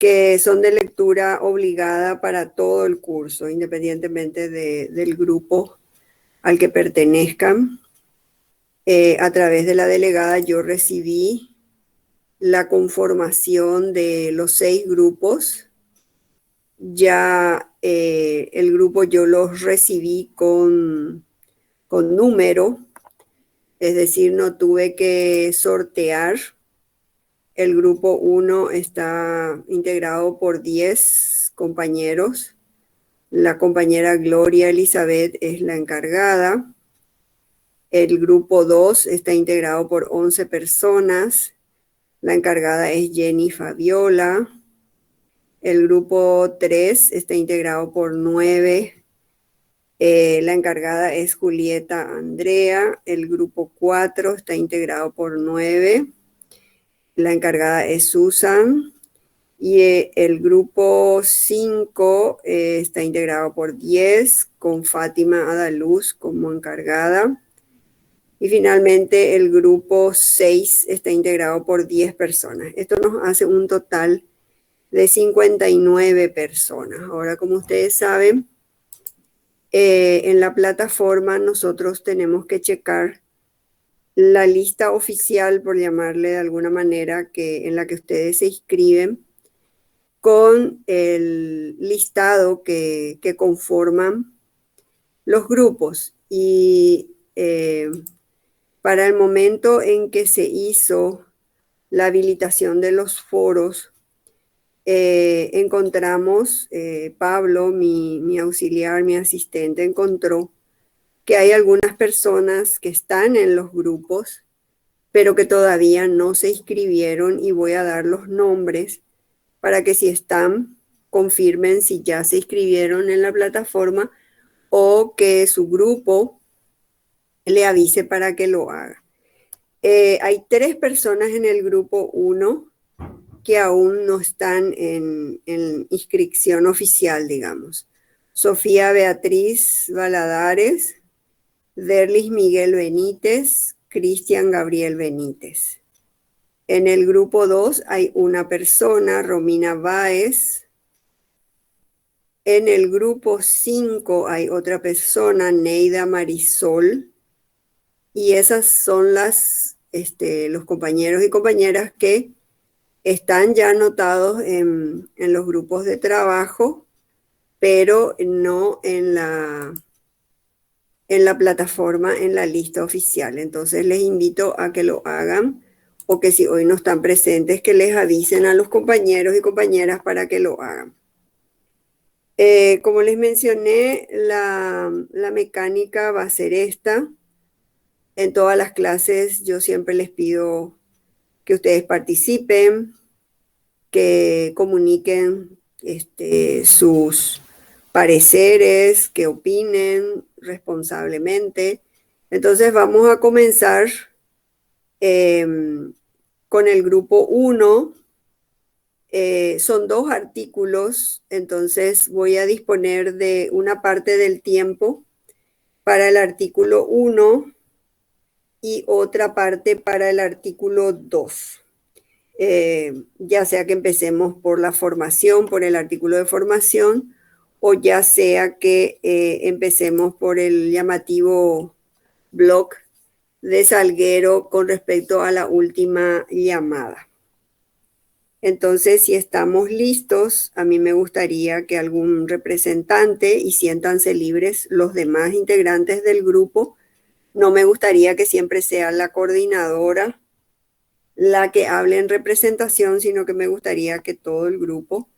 que son de lectura obligada para todo el curso, independientemente del grupo al que pertenezcan. A través de la delegada yo recibí la conformación de los 6 grupos. Ya el grupo yo los recibí con número, es decir, no tuve que sortear. El grupo 1 está integrado por 10 compañeros. La compañera Gloria Elizabeth es la encargada. El grupo 2 está integrado por 11 personas. La encargada es Jenny Fabiola. El grupo 3 está integrado por 9. La encargada es Julieta Andrea. El grupo 4 está integrado por 9. La encargada es Susan. Y el grupo 5 está integrado por 10, con Fátima Adaluz como encargada. Y finalmente el grupo 6 está integrado por 10 personas. Esto nos hace un total de 59 personas. Ahora, como ustedes saben, en la plataforma nosotros tenemos que checar la lista oficial, por llamarle de alguna manera, en la que ustedes se inscriben, con el listado que conforman los grupos. Y para el momento en que se hizo la habilitación de los foros, encontramos, Pablo, mi auxiliar, mi asistente, encontró que hay algunas personas que están en los grupos, pero que todavía no se inscribieron, y voy a dar los nombres para que, si están, confirmen si ya se inscribieron en la plataforma o que su grupo le avise para que lo haga. Hay 3 personas en el grupo 1 que aún no están en inscripción oficial, digamos. Sofía Beatriz Valadares, Derlis Miguel Benítez, Cristian Gabriel Benítez. En el grupo 2 hay una persona, Romina Báez. En el grupo 5 hay otra persona, Neida Marisol. Y esas son los compañeros y compañeras que están ya anotados en los grupos de trabajo, pero no en la plataforma, en la lista oficial. Entonces les invito a que lo hagan, o que si hoy no están presentes, que les avisen a los compañeros y compañeras para que lo hagan. Como les mencioné, la mecánica va a ser esta. En todas las clases yo siempre les pido que ustedes participen, que comuniquen sus pareceres, que opinen responsablemente. Entonces vamos a comenzar con el grupo 1. Son 2 artículos, entonces voy a disponer de una parte del tiempo para el artículo 1 y otra parte para el artículo 2. Ya sea que empecemos por la formación, por el artículo de formación, o ya sea que empecemos por el llamativo blog de Salguero con respecto a la última llamada. Entonces, si estamos listos, a mí me gustaría que algún representante, y siéntanse libres los demás integrantes del grupo, no me gustaría que siempre sea la coordinadora la que hable en representación, sino que me gustaría que todo el grupo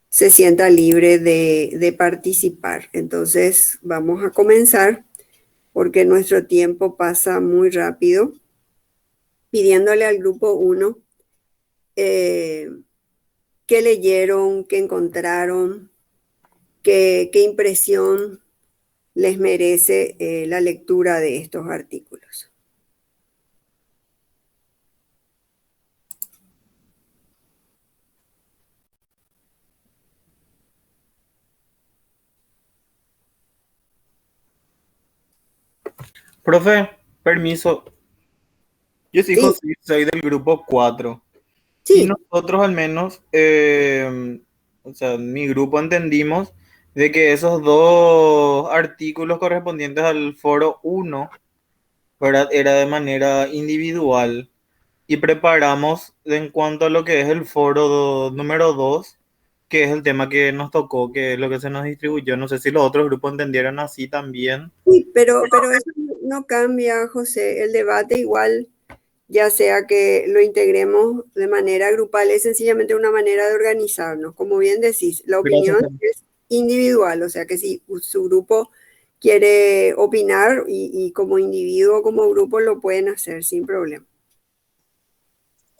se sienta libre de participar. Entonces, vamos a comenzar, porque nuestro tiempo pasa muy rápido, pidiéndole al grupo 1 qué leyeron, qué encontraron, qué impresión les merece la lectura de estos artículos. Profe, permiso. Yo soy Sí, José, soy del grupo 4. Y Sí, nosotros al menos, o sea, mi grupo entendimos de que esos dos artículos correspondientes al foro uno, ¿verdad? Era de manera individual y preparamos en cuanto a lo que es el número 2, que es el tema que nos tocó, que es lo que se nos distribuyó. No sé si los otros grupos entendieron así también. sí, pero eso no cambia, José. El debate igual, ya sea que lo integremos de manera grupal, es sencillamente una manera de organizarnos. Como bien decís, la Gracias. opinión es individual, o sea que si su grupo quiere opinar y como individuo, como grupo, lo pueden hacer sin problema.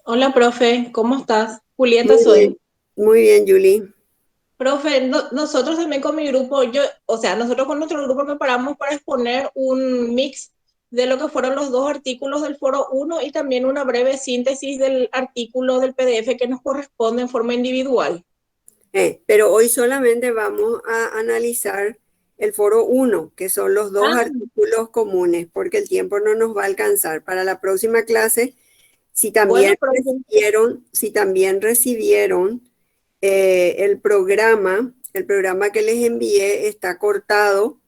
Hola, profe, ¿cómo estás? Julieta Muy bien, soy. muy bien, Julie. Profe, nosotros también con mi grupo, o sea, nosotros con nuestro grupo preparamos para exponer un mix de lo que fueron los dos artículos del foro uno y también una breve síntesis del artículo del PDF que nos corresponde en forma individual. Pero hoy solamente vamos a analizar el foro uno, que son los dos Ah, artículos comunes, porque el tiempo no nos va a alcanzar. Para la próxima clase, bueno, profe. si también recibieron el programa que les envié está cortado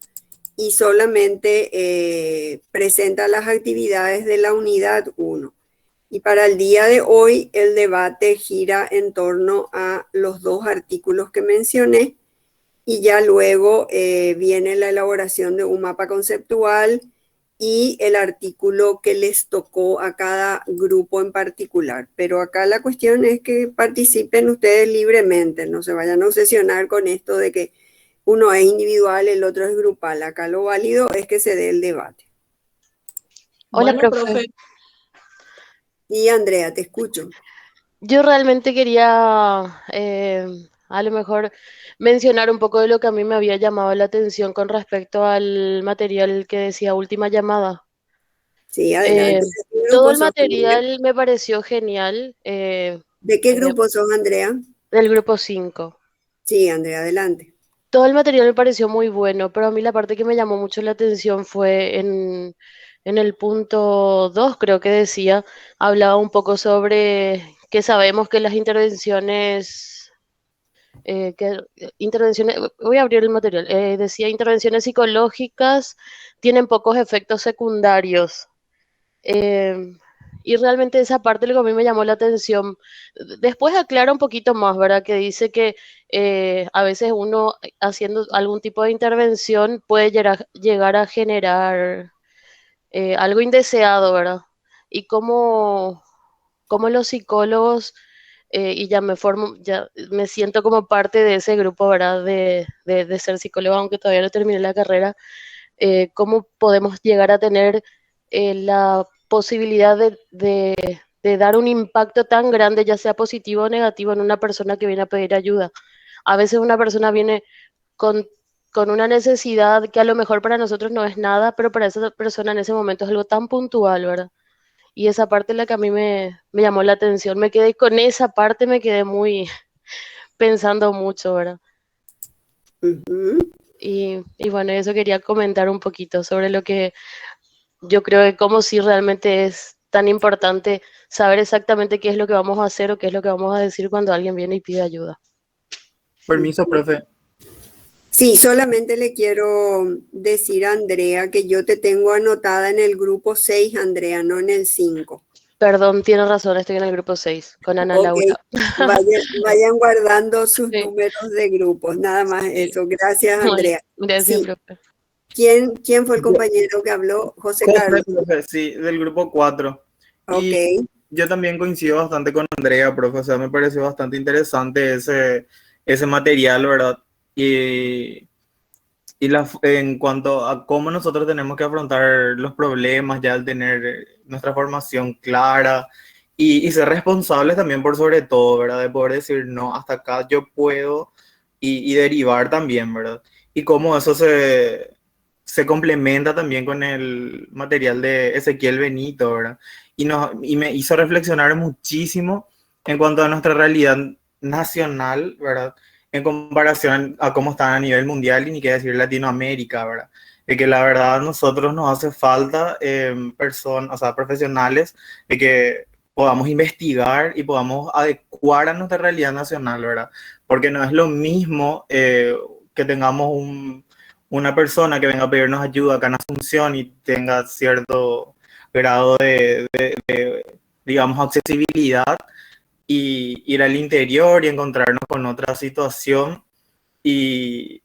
y solamente presenta las actividades de la unidad uno. Y para el día de hoy el debate gira en torno a los dos artículos que mencioné y ya luego viene la elaboración de un mapa conceptual y el artículo que les tocó a cada grupo en particular. Pero acá la cuestión es que participen ustedes libremente, no se vayan a obsesionar con esto de que uno es individual, el otro es grupal. Acá lo válido es que se dé el debate. Hola, Bueno, profe. profe. Y Andrea, te escucho. Yo realmente quería a lo mejor mencionar un poco de lo que a mí me había llamado la atención con respecto al material que decía última llamada. Sí, Eh, adelante. ¿De qué Todo grupo el sos, Andrea? material me pareció genial, ¿De qué eh, grupo sos, Andrea? del grupo 5. Sí, Andrea, adelante. Todo el material me pareció muy bueno, pero a mí la parte que me llamó mucho la atención fue en el punto 2, creo que decía, hablaba un poco sobre que sabemos que las intervenciones, voy a abrir el material, decía intervenciones psicológicas tienen pocos efectos secundarios. eh, y realmente esa parte lo que a mí me llamó la atención. Después aclara un poquito más, ¿verdad? Que dice que a veces uno haciendo algún tipo de intervención puede llegar a generar algo indeseado, ¿verdad? Y cómo los psicólogos, y ya me siento como parte de ese grupo, ¿verdad? De ser psicólogo, aunque todavía no terminé la carrera, cómo podemos llegar a tener la posibilidad de dar un impacto tan grande, ya sea positivo o negativo, en una persona que viene a pedir ayuda. A veces una persona viene con, con una necesidad que a lo mejor para nosotros no es nada, pero para esa persona en ese momento es algo tan puntual, ¿verdad? Y esa parte es la que a mí me llamó la atención. Me quedé con esa parte, me quedé muy pensando mucho, ¿verdad? Ujú. Y bueno, eso quería comentar un poquito sobre lo que yo creo que como si realmente es tan importante saber exactamente qué es lo que vamos a hacer o qué es lo que vamos a decir cuando alguien viene y pide ayuda. Permiso, profe. Sí, solamente le quiero decir a Andrea que yo te tengo anotada en el grupo 6, Andrea, no en el 5. Perdón, tiene razón, estoy en el grupo 6 con Ana Ok, Laura. vayan guardando sus Sí, números de grupos, nada más sí. eso. Gracias, Bueno, Andrea. gracias, Sí, profe. ¿quién fue el Yo- compañero que habló? José José, Carlos. profe, sí, del grupo 4. Ok, Y yo también coincido bastante con Andrea, profe, o sea, me pareció bastante interesante ese material, ¿verdad? Y, en cuanto a cómo nosotros tenemos que afrontar los problemas ya al tener nuestra formación clara y ser responsables también por sobre todo, ¿verdad? De poder decir, no, hasta acá yo puedo y derivar también, ¿verdad? Y cómo eso se complementa también con el material de Ezequiel Benito, ¿verdad? Y me hizo reflexionar muchísimo en cuanto a nuestra realidad nacional, ¿verdad? En comparación a cómo están a nivel mundial y ni qué decir Latinoamérica, ¿verdad? De que la verdad a nosotros nos hace falta personas, o sea, profesionales de que podamos investigar y podamos adecuar a nuestra realidad nacional, ¿verdad? Porque no es lo mismo que tengamos una persona que venga a pedirnos ayuda acá en Asunción y tenga cierto grado digamos, accesibilidad, y ir al interior y encontrarnos con otra situación. Hijo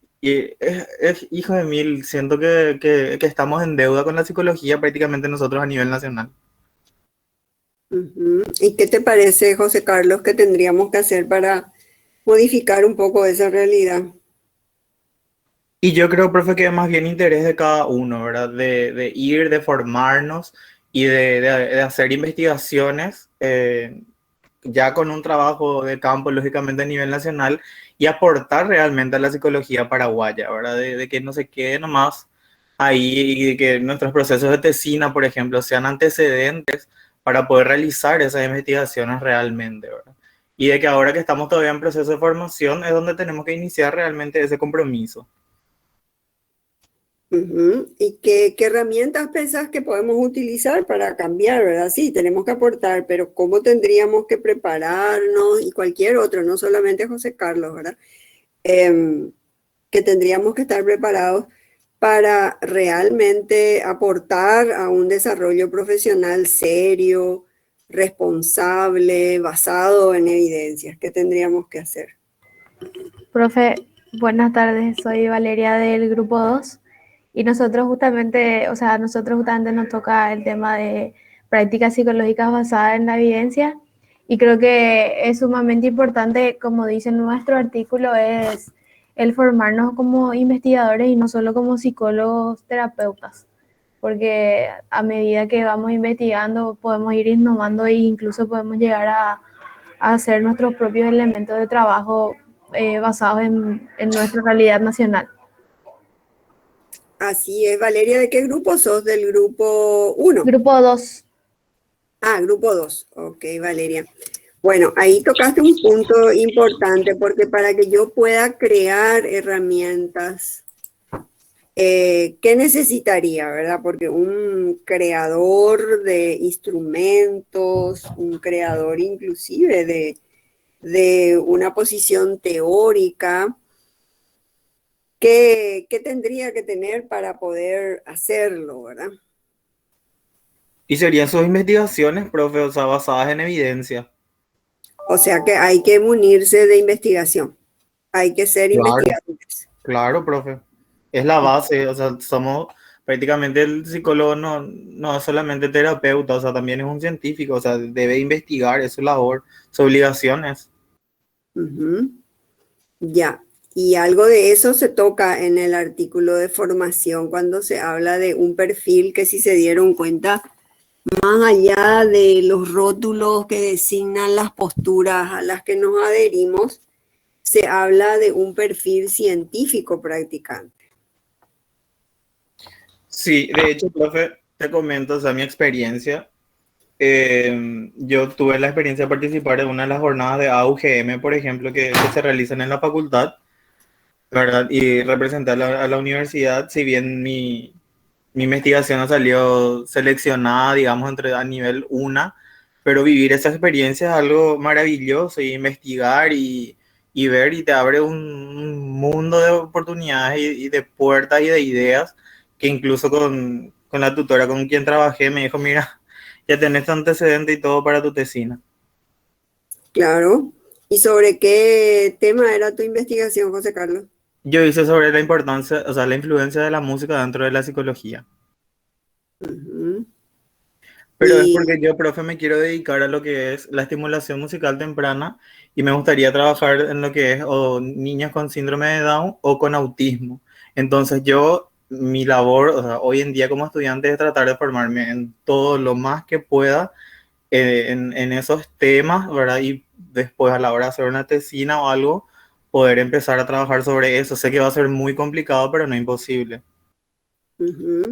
de mil, siento que estamos en deuda con la psicología prácticamente nosotros a nivel nacional. Ujú. ¿Y qué te parece, José Carlos, que tendríamos que hacer para modificar un poco esa realidad? Y yo creo, profe, que es más bien interés de cada uno, ¿verdad? De ir, de formarnos y de hacer investigaciones, ya con un trabajo de campo, lógicamente a nivel nacional, y aportar realmente a la psicología paraguaya, ¿verdad? De que no se quede nomás ahí y de que nuestros procesos de tesina, por ejemplo, sean antecedentes para poder realizar esas investigaciones realmente, ¿verdad? Y de que ahora que estamos todavía en proceso de formación es donde tenemos que iniciar realmente ese compromiso. Ujú. ¿Y qué herramientas pensás que podemos utilizar para cambiar, verdad? Sí, tenemos que aportar, pero ¿cómo tendríamos que prepararnos? Y cualquier otro, no solamente José Carlos, ¿verdad? Em, que tendríamos que estar preparados para realmente aportar a un desarrollo profesional serio, responsable, basado en evidencias. ¿Qué tendríamos que hacer? Profe, buenas tardes, soy Valeria del grupo 2 y nosotros justamente, o sea, a nosotros justamente nos toca el tema de prácticas psicológicas basadas en la evidencia y creo que es sumamente importante, como dice nuestro artículo, es el formarnos como investigadores y no solo como psicólogos terapeutas, porque a medida que vamos investigando podemos ir innovando e incluso podemos llegar a hacer nuestros propios elementos de trabajo basados en nuestra realidad nacional. Así es, Valeria, ¿de qué grupo sos? ¿Del grupo 1? Grupo 2. Ah, grupo 2. Ok, Valeria. Bueno, ahí tocaste un punto importante porque para que yo pueda crear herramientas, ¿qué necesitaría, verdad? Porque un creador de instrumentos, un creador inclusive de una posición teórica, ¿qué tendría que tener para poder hacerlo, verdad? Y serían sus investigaciones, profe, o sea, basadas en evidencia. O sea que hay que munirse de investigación, hay que ser Claro, investigadores. claro, profe. Es la base, o sea, somos prácticamente el psicólogo, no es solamente terapeuta, o sea, también es un científico, o sea, debe investigar, es su labor, su obligación es. Ujú. Ya, y algo de eso se toca en el artículo de formación cuando se habla de un perfil que, si se dieron cuenta, más allá de los rótulos que designan las posturas a las que nos adherimos, se habla de un perfil científico practicante. Sí, de hecho, profe, te comento, o sea, mi experiencia. Yo tuve la experiencia de participar en una de las jornadas de AUGM, por ejemplo, que se realizan en la facultad, ¿verdad? Y representé a la universidad, si bien mi investigación no salió seleccionada, digamos, a nivel una, pero vivir esa experiencia es algo maravilloso, y investigar y ver, y te abre un mundo de oportunidades y de puertas y de ideas, que incluso con la tutora con quien trabajé me dijo, mira, ya tenés tu antecedente y todo para tu tesina. Claro. ¿Y sobre qué tema era tu investigación, José Carlos? Yo hice sobre la importancia, o sea, la influencia de la música dentro de la psicología. Ujú. Pero es Y porque yo, profe, me quiero dedicar a lo que es la estimulación musical temprana, y me gustaría trabajar en lo que es o niños con síndrome de Down o con autismo. Entonces yo, mi labor, o sea, hoy en día como estudiante, es tratar de formarme en todo lo más que pueda en esos temas, ¿verdad? Y después, a la hora de hacer una tesina o algo, poder empezar a trabajar sobre eso. Sé que va a ser muy complicado, pero no imposible. ujú.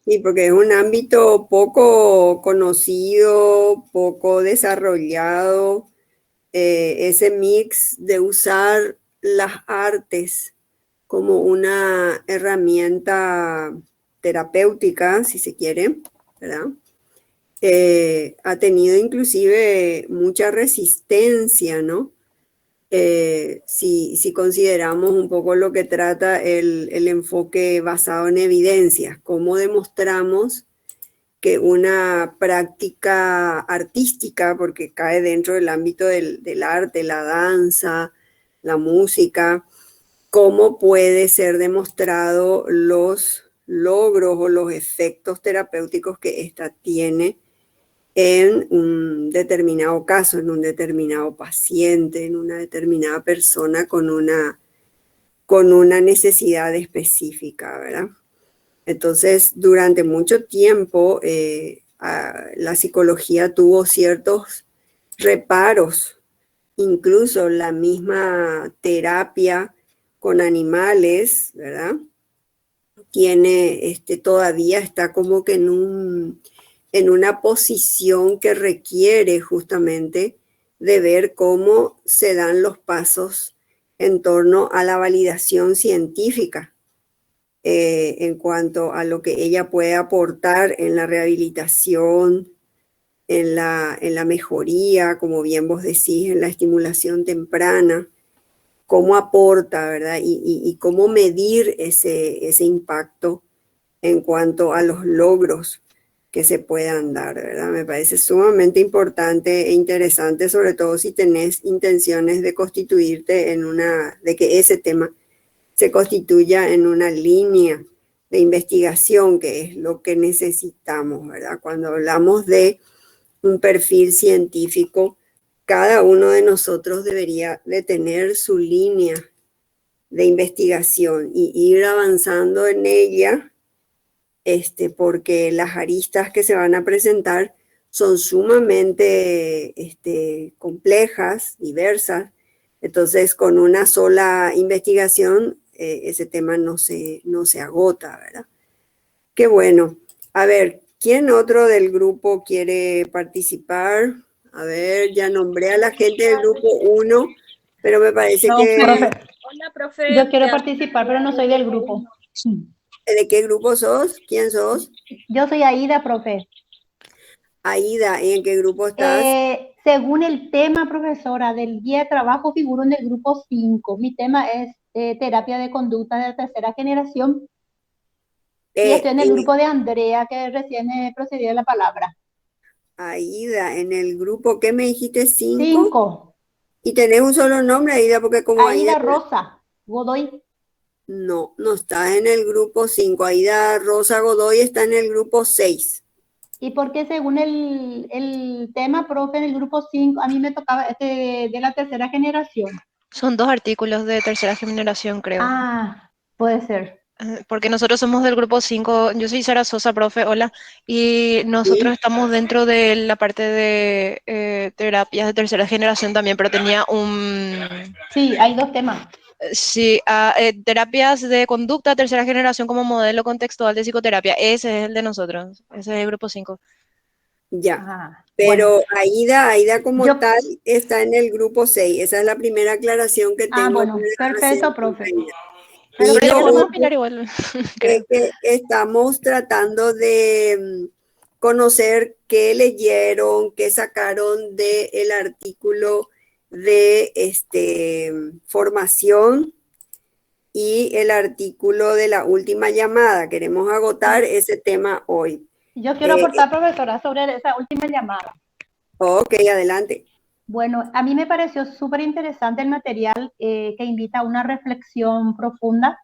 Sí, porque es un ámbito poco conocido, poco desarrollado, ese mix de usar las artes como una herramienta terapéutica, si se quiere, ¿verdad? ha tenido inclusive mucha resistencia, ¿no? Si consideramos un poco lo que trata el enfoque basado en evidencias, cómo demostramos que una práctica artística, porque cae dentro del ámbito del arte, la danza, la música, cómo puede ser demostrado los logros o los efectos terapéuticos que ésta tiene en un determinado caso, en un determinado paciente, en una determinada persona con una necesidad específica, ¿verdad? Entonces, durante mucho tiempo, la psicología tuvo ciertos reparos, incluso la misma terapia con animales, ¿verdad? Todavía está como que en una posición que requiere justamente de ver cómo se dan los pasos en torno a la validación científica en cuanto a lo que ella puede aportar en la rehabilitación, en la mejoría, como bien vos decís, en la estimulación temprana, cómo aporta, ¿verdad? Y cómo medir ese impacto en cuanto a los logros que se puedan dar, ¿verdad? Me parece sumamente importante e interesante, sobre todo si tenés intenciones de constituirte de que ese tema se constituya en una línea de investigación, que es lo que necesitamos, ¿verdad? Cuando hablamos de un perfil científico, cada uno de nosotros debería de tener su línea de investigación y ir avanzando en ella, porque las aristas que se van a presentar son sumamente complejas, diversas. Entonces, con una sola investigación, ese tema no se agota, ¿verdad? Qué bueno. A ver, ¿quién otro del grupo quiere participar? A ver, ya nombré a la gente del grupo 1, pero me parece No, que... profe, Hola, profe. yo quiero participar, pero no soy del grupo. ¿De qué grupo sos? ¿Quién sos? Yo soy Aida, profe. Aida, ¿y en qué grupo estás? Según el tema, profesora, del guía de trabajo, figuro en el grupo 5. Mi tema es terapia de conducta de tercera generación y estoy en el grupo de Andrea, que recién procedió la palabra. Aida, en el grupo, ¿qué me dijiste? 5. 5. Y tenés un solo nombre, Aida, porque como Aida Rosa Godoy. No está en el grupo 5. Aida Rosa Godoy está en el grupo 6. ¿Y por qué según el tema, profe, en el grupo 5, a mí me tocaba de la tercera generación? Son 2 artículos de tercera generación, creo. Ah, puede ser. Porque nosotros somos del grupo 5. Yo soy Sara Sosa, profe, hola. Y nosotros ¿Sí? estamos dentro de la parte de terapias de tercera generación también, pero tenía un... Sí, hay 2 temas. Sí, terapias de conducta tercera generación como modelo contextual de psicoterapia. Ese es el de nosotros. Ese es el grupo 5. Ya. Ah, Pero bueno, Aida como yo, tal está en el grupo 6. Esa es la primera aclaración que tengo bueno, para hacer, perfecto, profe. compañera. Pero Y Pero lo ya quería podemos como, opinar otro igual, es creo. que estamos tratando de conocer qué leyeron, qué sacaron del artículo de formación y el artículo de la última llamada. Queremos agotar ese tema hoy. yo quiero aportar, profesora, sobre esa última llamada. Ok, adelante. Bueno, a mí me pareció súper interesante el material que invita a una reflexión profunda.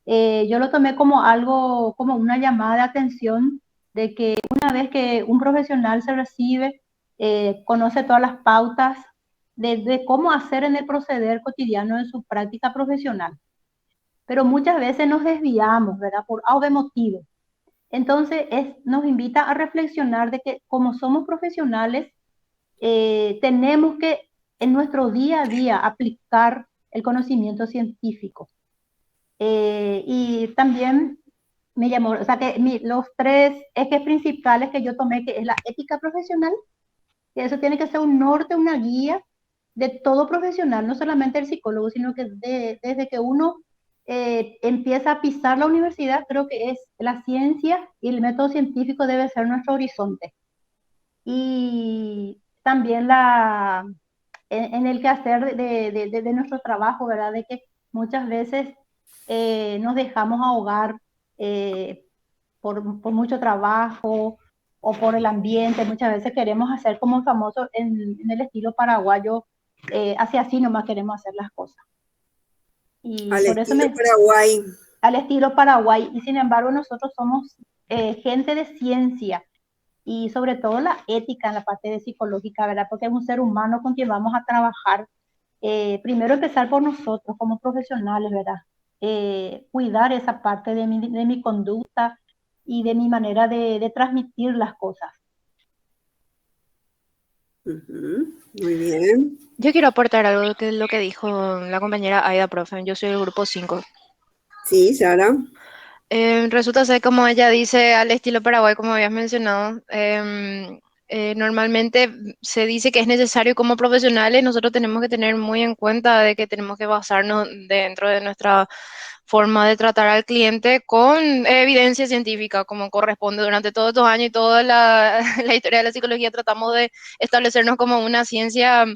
Yo lo tomé como algo, como una llamada de atención de que una vez que un profesional se recibe, conoce todas las pautas de cómo hacer en el proceder cotidiano de su práctica profesional. Pero muchas veces nos desviamos, ¿verdad? Por A o B motivo. Entonces, nos invita a reflexionar de que como somos profesionales, tenemos que en nuestro día a día aplicar el conocimiento científico. Y también me llamó, o sea, que los 3 ejes principales que yo tomé, que es la ética profesional, que eso tiene que ser un norte, una guía de todo profesional, no solamente el psicólogo, sino que desde que uno empieza a pisar la universidad, creo que es la ciencia y el método científico debe ser nuestro horizonte. y también en el quehacer de nuestro trabajo, ¿verdad? De que muchas veces nos dejamos ahogar eh, por mucho trabajo o por el ambiente. Muchas veces queremos hacer como famoso en el estilo paraguayo, así nomás queremos hacer las cosas. Y Al por eso estilo Paraguay. al estilo Paraguay, y sin embargo nosotros somos gente de ciencia y sobre todo la ética en la parte de psicológica, ¿verdad? Porque es un ser humano con quien vamos a trabajar. Primero empezar por nosotros como profesionales, ¿verdad? Cuidar esa parte de mi conducta y de mi manera de transmitir las cosas. Ujú, muy bien. Yo quiero aportar algo que lo que dijo la compañera Aida, profe. Yo soy del grupo 5. Sí, Sara. Resulta ser, como ella dice, al estilo Paraguay, como habías mencionado. Normalmente se dice que es necesario como profesionales, nosotros tenemos que tener muy en cuenta de que tenemos que basarnos dentro de nuestra forma de tratar al cliente con evidencia científica, como corresponde durante todos estos años y toda la historia de la psicología. Tratamos de establecernos como una ciencia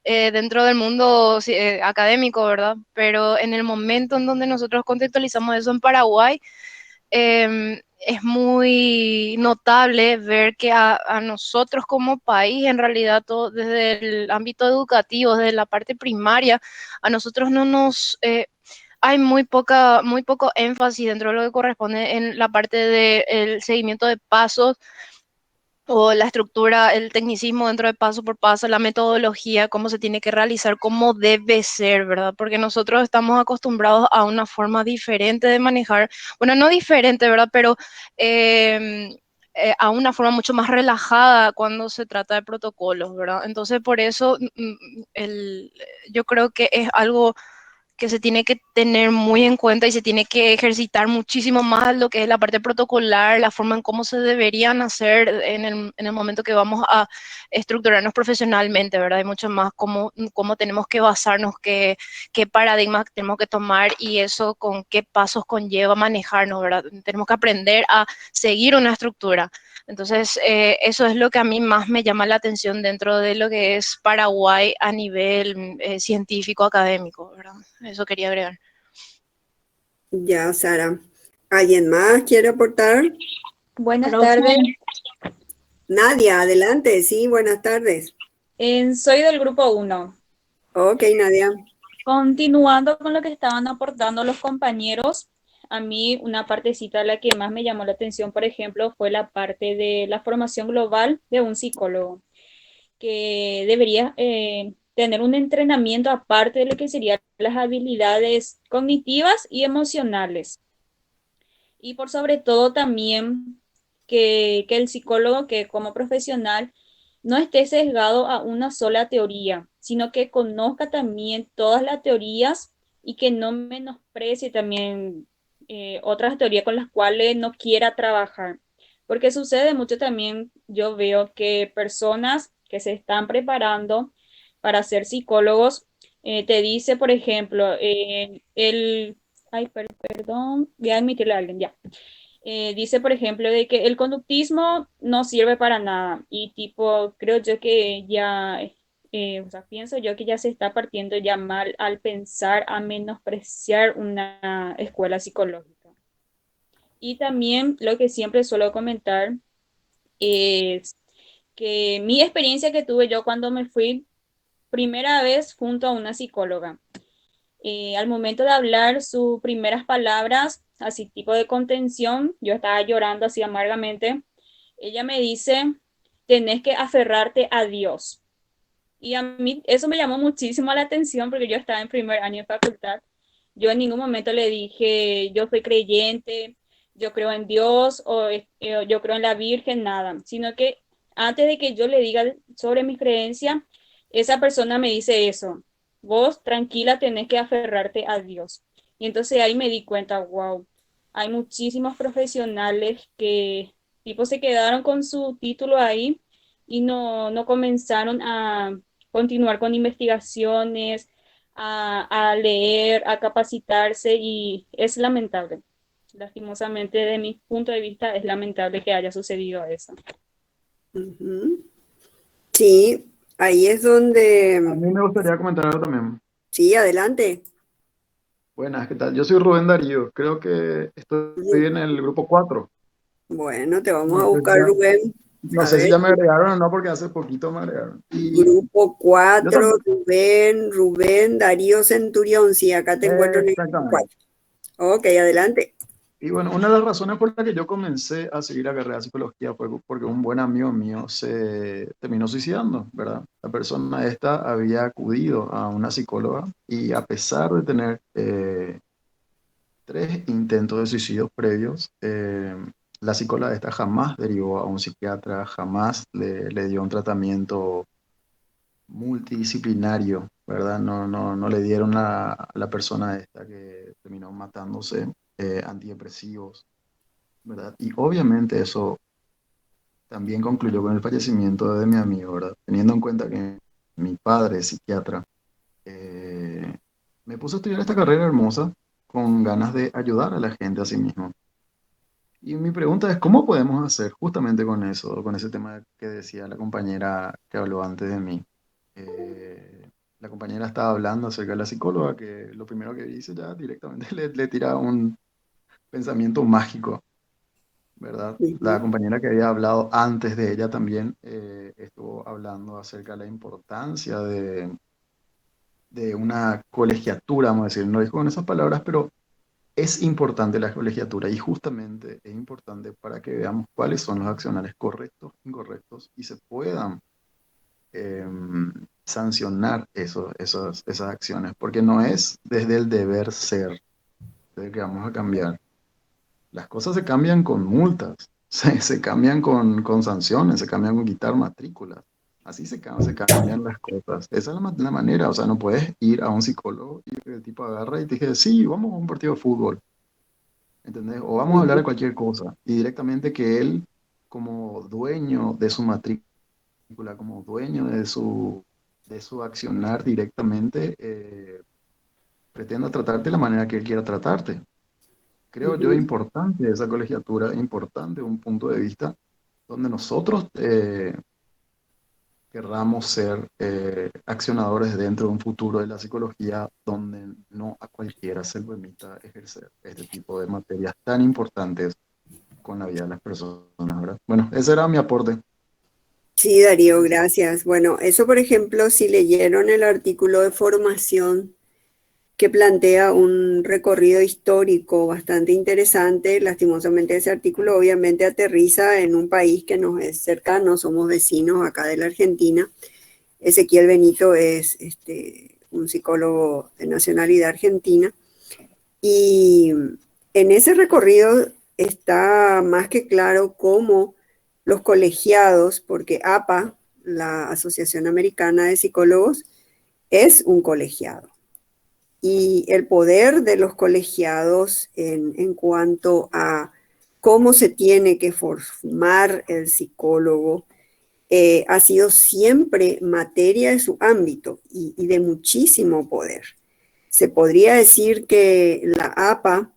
dentro del mundo académico, ¿verdad? Pero en el momento en donde nosotros contextualizamos eso en Paraguay, es muy notable ver que a nosotros como país, en realidad, todo, desde el ámbito educativo, desde la parte primaria, a nosotros no nos... hay muy poco énfasis dentro de lo que corresponde en la parte del seguimiento de pasos o la estructura, el tecnicismo dentro de paso por paso, la metodología, cómo se tiene que realizar, cómo debe ser, ¿verdad? Porque nosotros estamos acostumbrados a una forma diferente de manejar, bueno, no diferente, ¿verdad? Pero a una forma mucho más relajada cuando se trata de protocolos, ¿verdad? Entonces, por eso yo creo que es algo que se tiene que tener muy en cuenta y se tiene que ejercitar muchísimo más lo que es la parte protocolar, la forma en cómo se deberían hacer en el momento que vamos a estructurarnos profesionalmente, ¿verdad? Hay mucho más cómo tenemos que basarnos, qué paradigmas tenemos que tomar y eso con qué pasos conlleva manejarnos, ¿verdad? Tenemos que aprender a seguir una estructura. Entonces, eso es lo que a mí más me llama la atención dentro de lo que es Paraguay a nivel científico, académico, ¿verdad? Eso quería agregar. Ya, Sara. ¿Alguien más quiere aportar? Buenas Profe, tardes. Nadia, adelante. Sí, buenas tardes. Soy del grupo 1. Ok, Nadia. Continuando con lo que estaban aportando los compañeros, a mí una partecita la que más me llamó la atención, por ejemplo, fue la parte de la formación global de un psicólogo, que debería tener un entrenamiento aparte de lo que serían las habilidades cognitivas y emocionales. Y por sobre todo también que el psicólogo que como profesional no esté sesgado a una sola teoría, sino que conozca también todas las teorías y que no menosprecie también otras teorías con las cuales no quiera trabajar. Porque sucede mucho también, yo veo que personas que se están preparando para ser psicólogos, te dice, por ejemplo, perdón, voy a admitirle a alguien, ya. Dice, por ejemplo, de que el conductismo no sirve para nada y tipo, creo yo que ya, o sea, pienso yo que ya se está partiendo ya mal al pensar a menospreciar una escuela psicológica. Y también lo que siempre suelo comentar es que mi experiencia que tuve yo cuando me fui primera vez junto a una psicóloga, al momento de hablar sus primeras palabras, así tipo de contención, yo estaba llorando así amargamente. Ella me dice, tenés que aferrarte a Dios. Y a mí eso me llamó muchísimo la atención porque yo estaba en primer año de facultad. Yo en ningún momento le dije, yo soy creyente, yo creo en Dios o yo creo en la Virgen, nada, sino que antes de que yo le diga sobre mi creencia, esa persona me dice eso, vos tranquila tenés que aferrarte a Dios. Y entonces ahí me di cuenta, wow, hay muchísimos profesionales que tipo se quedaron con su título ahí y no comenzaron a continuar con investigaciones, a leer, a capacitarse y es lamentable. Lastimosamente, de mi punto de vista, es lamentable que haya sucedido eso. Ujú. Sí, ahí es A donde... mí me gustaría comentar algo también. Sí, adelante. Buenas, ¿qué tal? Yo soy Rubén Darío, creo que estoy en el grupo 4. Bueno, te vamos No a sé si buscar, ya, Rubén. no A sé si ver, ya me agregaron o no, porque hace poquito me agregaron. Y grupo yo 4, también, Rubén Darío Centurión. Sí, acá te encuentro en el grupo exactamente. 4. Ok, adelante. Y bueno, una de las razones por las que yo comencé a seguir la carrera de psicología fue porque un buen amigo mío se terminó suicidando, ¿verdad? La persona esta había acudido a una psicóloga y a pesar de tener 3 intentos de suicidio previos, la psicóloga esta jamás derivó a un psiquiatra, jamás le dio un tratamiento multidisciplinario, ¿verdad? No le dieron a la persona esta que terminó matándose antidepresivos, ¿verdad? Y obviamente eso también concluyó con el fallecimiento de mi amigo, ¿verdad? Teniendo en cuenta que mi padre es psiquiatra, eh, me puse a estudiar esta carrera hermosa con ganas de ayudar a la gente a sí mismo. Y mi pregunta es, ¿cómo podemos hacer justamente con eso, con ese tema que decía la compañera que habló antes de mí? La compañera estaba hablando acerca de la psicóloga, que lo primero que dice ya directamente le tira un pensamiento mágico, ¿verdad? La Ujú, compañera que había hablado antes de ella también estuvo hablando acerca de la importancia de una colegiatura, vamos a decir, no dijo con esas palabras, pero es importante la colegiatura y justamente es importante para que veamos cuáles son los accionales correctos, incorrectos y se puedan sancionar esas acciones, porque no es desde el deber ser, de que vamos a cambiar. Las cosas se cambian con multas, se cambian con sanciones, se cambian con quitar matrículas. Así se cambian las cosas. Esa es la manera, o sea, no puedes ir a un psicólogo y el tipo agarra y te dice, sí, vamos a un partido de fútbol. ¿Entendés? O vamos a hablar de ujú, cualquier cosa y directamente que él, como dueño de su matrícula, como dueño de su accionar directamente, pretenda tratarte de la manera que él quiera tratarte. Creo yo ujú. importante esa colegiatura, importante un punto de vista donde nosotros querramos ser accionadores dentro de un futuro de la psicología donde no a cualquiera se le permita ejercer este tipo de materias tan importantes con la vida de las personas, ¿verdad? Bueno, ese era mi aporte. Sí, Darío, Gracias. gracias. Bueno, eso por ejemplo, si leyeron el artículo de formación que plantea un recorrido histórico bastante interesante, lastimosamente ese artículo obviamente aterriza en un país que nos es cercano, somos vecinos acá de la Argentina. Ezequiel Benito es un psicólogo de nacionalidad argentina y en ese recorrido está más que claro cómo los colegiados, porque APA, la Asociación Americana de Psicólogos, es un colegiado. Y el poder de los colegiados en cuanto a cómo se tiene que formar el psicólogo ha sido siempre materia de su ámbito y de muchísimo poder. Se podría decir que la APA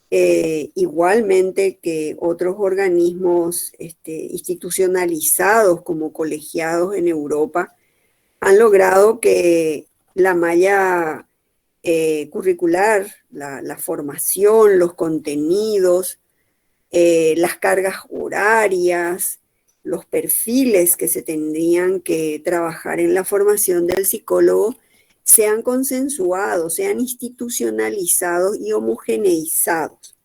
igualmente que otros organismos institucionalizados como colegiados en Europa, han logrado que la malla curricular, la formación, los contenidos, las cargas horarias, los perfiles que se tendrían que trabajar en la formación del psicólogo sean consensuados, sean institucionalizados y homogeneizados.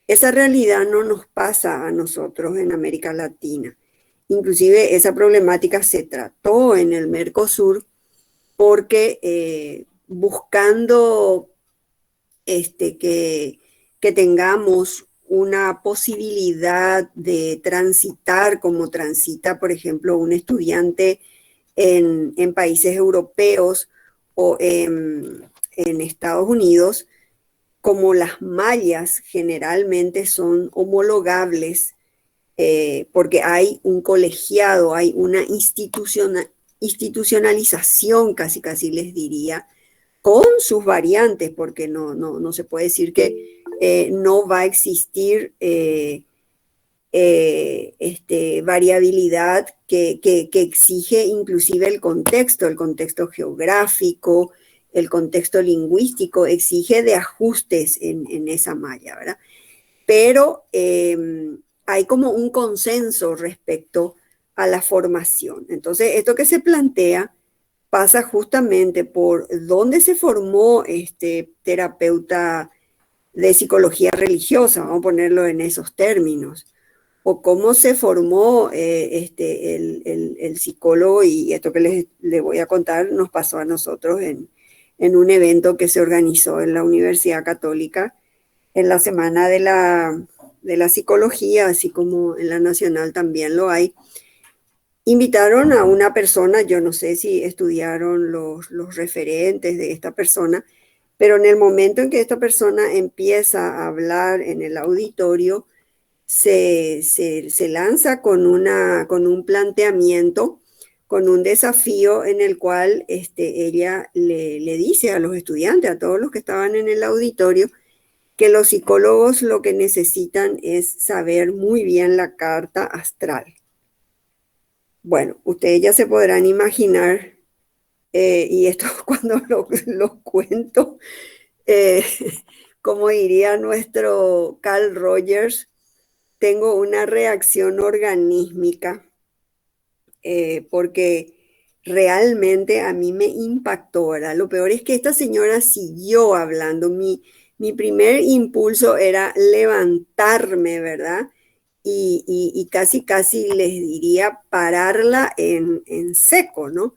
Esa realidad no nos pasa a nosotros en América Latina. Inclusive esa problemática se trató en el Mercosur porque buscando que tengamos una posibilidad de transitar como transita, por ejemplo, un estudiante en países europeos o en Estados Unidos, como las mallas generalmente son homologables, porque hay un colegiado, hay una institucionalización, casi casi les diría, con sus variantes, porque no se puede decir que no va a existir variabilidad que exige inclusive el contexto geográfico, el contexto lingüístico, exige de ajustes en esa malla, ¿verdad? Pero hay como un consenso respecto a la formación. Entonces, esto que se plantea pasa justamente por dónde se formó este terapeuta de psicología religiosa, vamos a ponerlo en esos términos, o cómo se formó el psicólogo, y esto que les voy a contar nos pasó a nosotros en un evento que se organizó en la Universidad Católica en la Semana de la Psicología, así como en la Nacional también lo hay. Invitaron a una persona, yo no sé si estudiaron los referentes de esta persona, pero en el momento en que esta persona empieza a hablar en el auditorio, se lanza con un planteamiento, con un desafío en el cual ella le dice a los estudiantes, a todos los que estaban en el auditorio, que los psicólogos lo que necesitan es saber muy bien la carta astral. Bueno, ustedes ya se podrán imaginar, y esto cuando lo cuento, como diría nuestro Carl Rogers, tengo una reacción organísmica, porque realmente a mí me impactó, ¿verdad? Lo peor es que esta señora siguió hablando. Mi primer impulso era levantarme, ¿verdad? Y casi les diría pararla en seco, ¿no?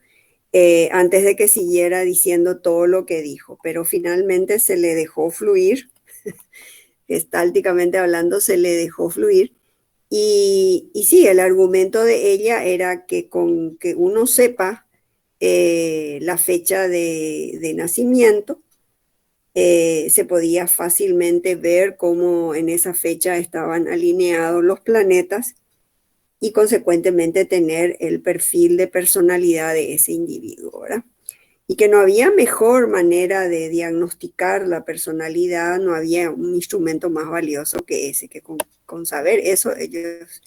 Antes de que siguiera diciendo todo lo que dijo, pero finalmente se le dejó fluir, gestálticamente hablando, se le dejó fluir. Y sí, el argumento de ella era que con que uno sepa la fecha de nacimiento, se podía fácilmente ver cómo en esa fecha estaban alineados los planetas y consecuentemente tener el perfil de personalidad de ese individuo, ¿verdad? Y que no había mejor manera de diagnosticar la personalidad, no había un instrumento más valioso que ese, que con saber eso ellos,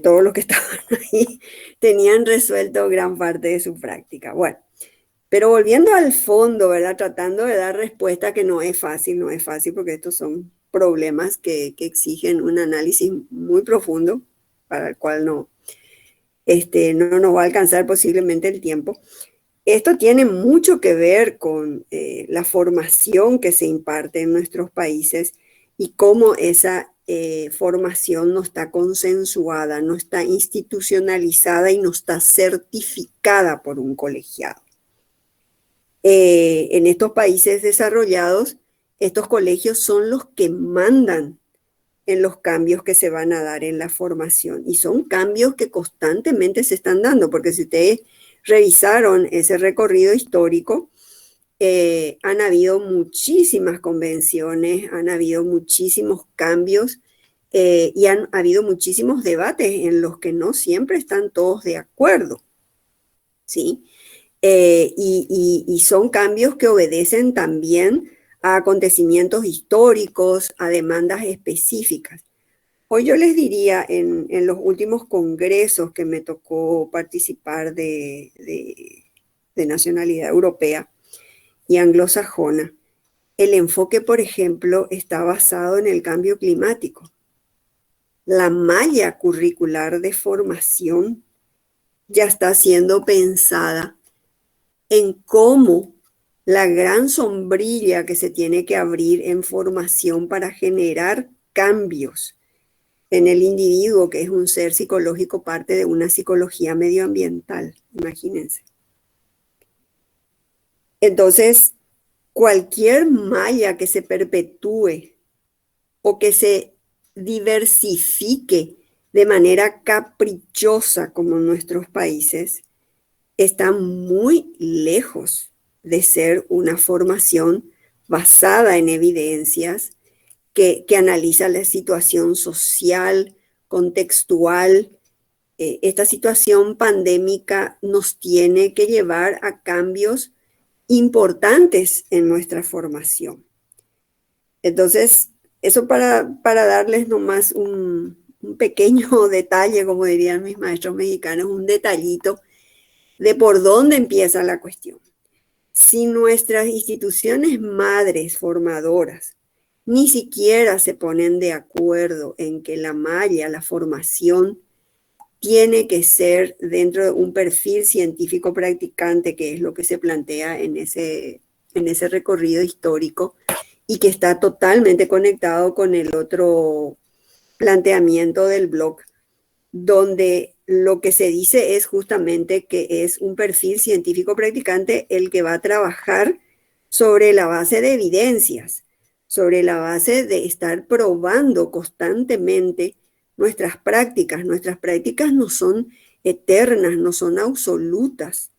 todos los que estaban ahí, tenían resuelto gran parte de su práctica. Bueno, pero volviendo al fondo, ¿verdad? Tratando de dar respuesta, que no es fácil porque estos son problemas que exigen un análisis muy profundo, para el cual no nos va a alcanzar posiblemente el tiempo. Esto tiene mucho que ver con la formación que se imparte en nuestros países y cómo esa formación no está consensuada, no está institucionalizada y no está certificada por un colegiado. En estos países desarrollados, estos colegios son los que mandan en los cambios que se van a dar en la formación, y son cambios que constantemente se están dando, porque si ustedes revisaron ese recorrido histórico, han habido muchísimas convenciones, han habido muchísimos cambios, y han habido muchísimos debates en los que no siempre están todos de acuerdo, ¿sí? Y son cambios que obedecen también a acontecimientos históricos, a demandas específicas. Hoy yo les diría, en los últimos congresos que me tocó participar de nacionalidad europea y anglosajona, el enfoque, por ejemplo, está basado en el cambio climático. La malla curricular de formación ya está siendo pensada en cómo la gran sombrilla que se tiene que abrir en formación para generar cambios en el individuo, que es un ser psicológico, parte de una psicología medioambiental, imagínense. Entonces, cualquier malla que se perpetúe o que se diversifique de manera caprichosa como en nuestros países, está muy lejos de ser una formación basada en evidencias que analiza la situación social, contextual. Esta situación pandémica nos tiene que llevar a cambios importantes en nuestra formación. Entonces, eso para darles nomás un pequeño detalle, como dirían mis maestros mexicanos, un detallito de por dónde empieza la cuestión. Si nuestras instituciones madres formadoras ni siquiera se ponen de acuerdo en que la malla, la formación, tiene que ser dentro de un perfil científico practicante, que es lo que se plantea en ese recorrido histórico y que está totalmente conectado con el otro planteamiento del blog, donde lo que se dice es justamente que es un perfil científico practicante el que va a trabajar sobre la base de evidencias, sobre la base de estar probando constantemente nuestras prácticas. Nuestras prácticas no son eternas, no son absolutas,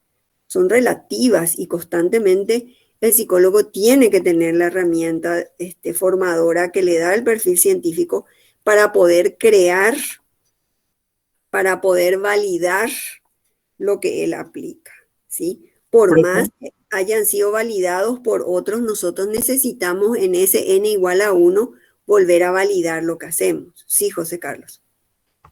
son relativas y constantemente el psicólogo tiene que tener la herramienta formadora que le da el perfil científico para poder crear, para poder validar lo que él aplica, ¿sí? Por más que hayan sido validados por otros, nosotros necesitamos en ese n igual a 1 volver a validar lo que hacemos. Sí, José Carlos.